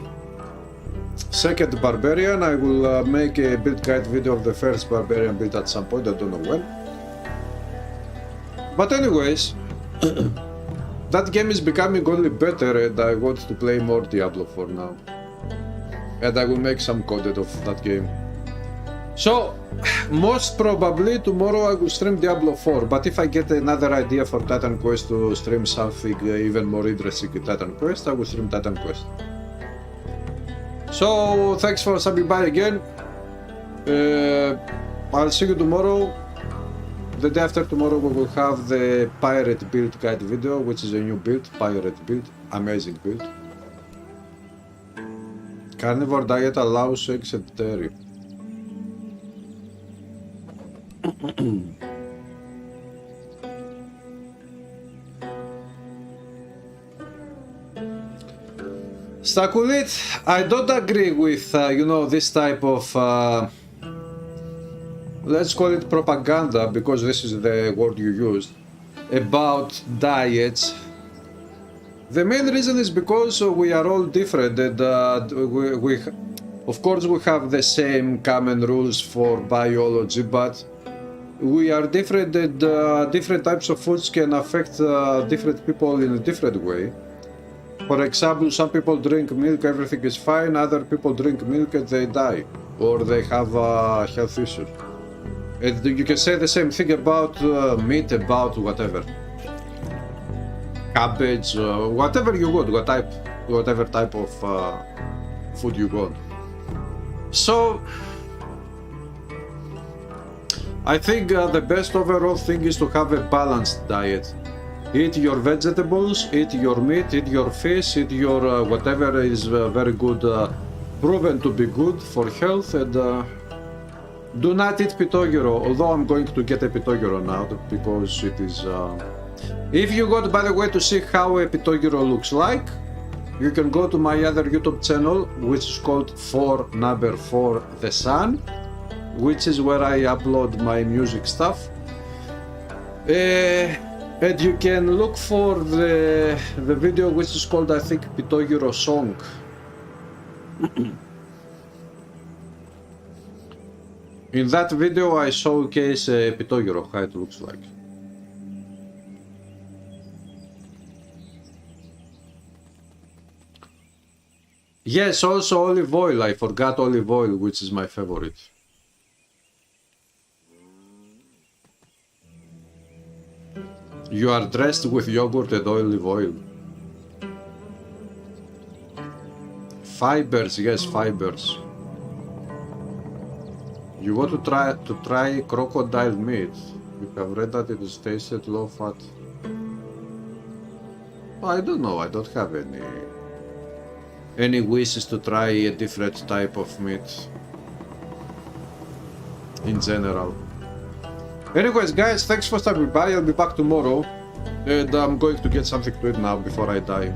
second barbarian. I will make a build guide video of the first barbarian build at some point, I don't know when. But anyways, that game is becoming only better and I want to play more Diablo 4 now. And I will make some content of that game. So, most probably tomorrow I will stream Diablo 4, but if I get another idea for Titan Quest to stream something even more interesting in Titan Quest, I will stream Titan Quest. So, thanks for stopping by again. I'll see you tomorrow. The day after tomorrow we will have the pirate build guide video, which is a new build, pirate build, amazing build. Carnivore diet allows eggs and dairy. Stakulit, I don't agree with, you know, this type of, let's call it propaganda, because this is the word you used, about diets. The main reason is because we are all different and of course we have the same common rules for biology, but we are different and different types of foods can affect different people in a different way. For example, some people drink milk, everything is fine, other people drink milk and they die, or they have health issues. And you can say the same thing about meat, about whatever. Cabbage, whatever you want, whatever type of food you want. So, I think the best overall thing is to have a balanced diet. Eat your vegetables, eat your meat, eat your fish, eat your whatever is very good, proven to be good for health, and do not eat Pitoguro, although I'm going to get a Pitoguro now because it is... If you got, by the way, to see how a Pitoguro looks like, you can go to my other YouTube channel, which is called 4 The Sun, which is where I upload my music stuff. And you can look for the video which is called, I think, Pitoguro Song. In that video I showcase Pitoguro, how it looks like. Yes, also olive oil, I forgot olive oil, which is my favorite. You are dressed with yogurt and olive oil. Fibers, yes, fibers. You want to try crocodile meat. You have read that it is tasted low fat. I don't know, I don't have any wishes to try a different type of meat in general. Anyways, guys, thanks for stopping by. I'll be back tomorrow, and I'm going to get something to eat now before I die.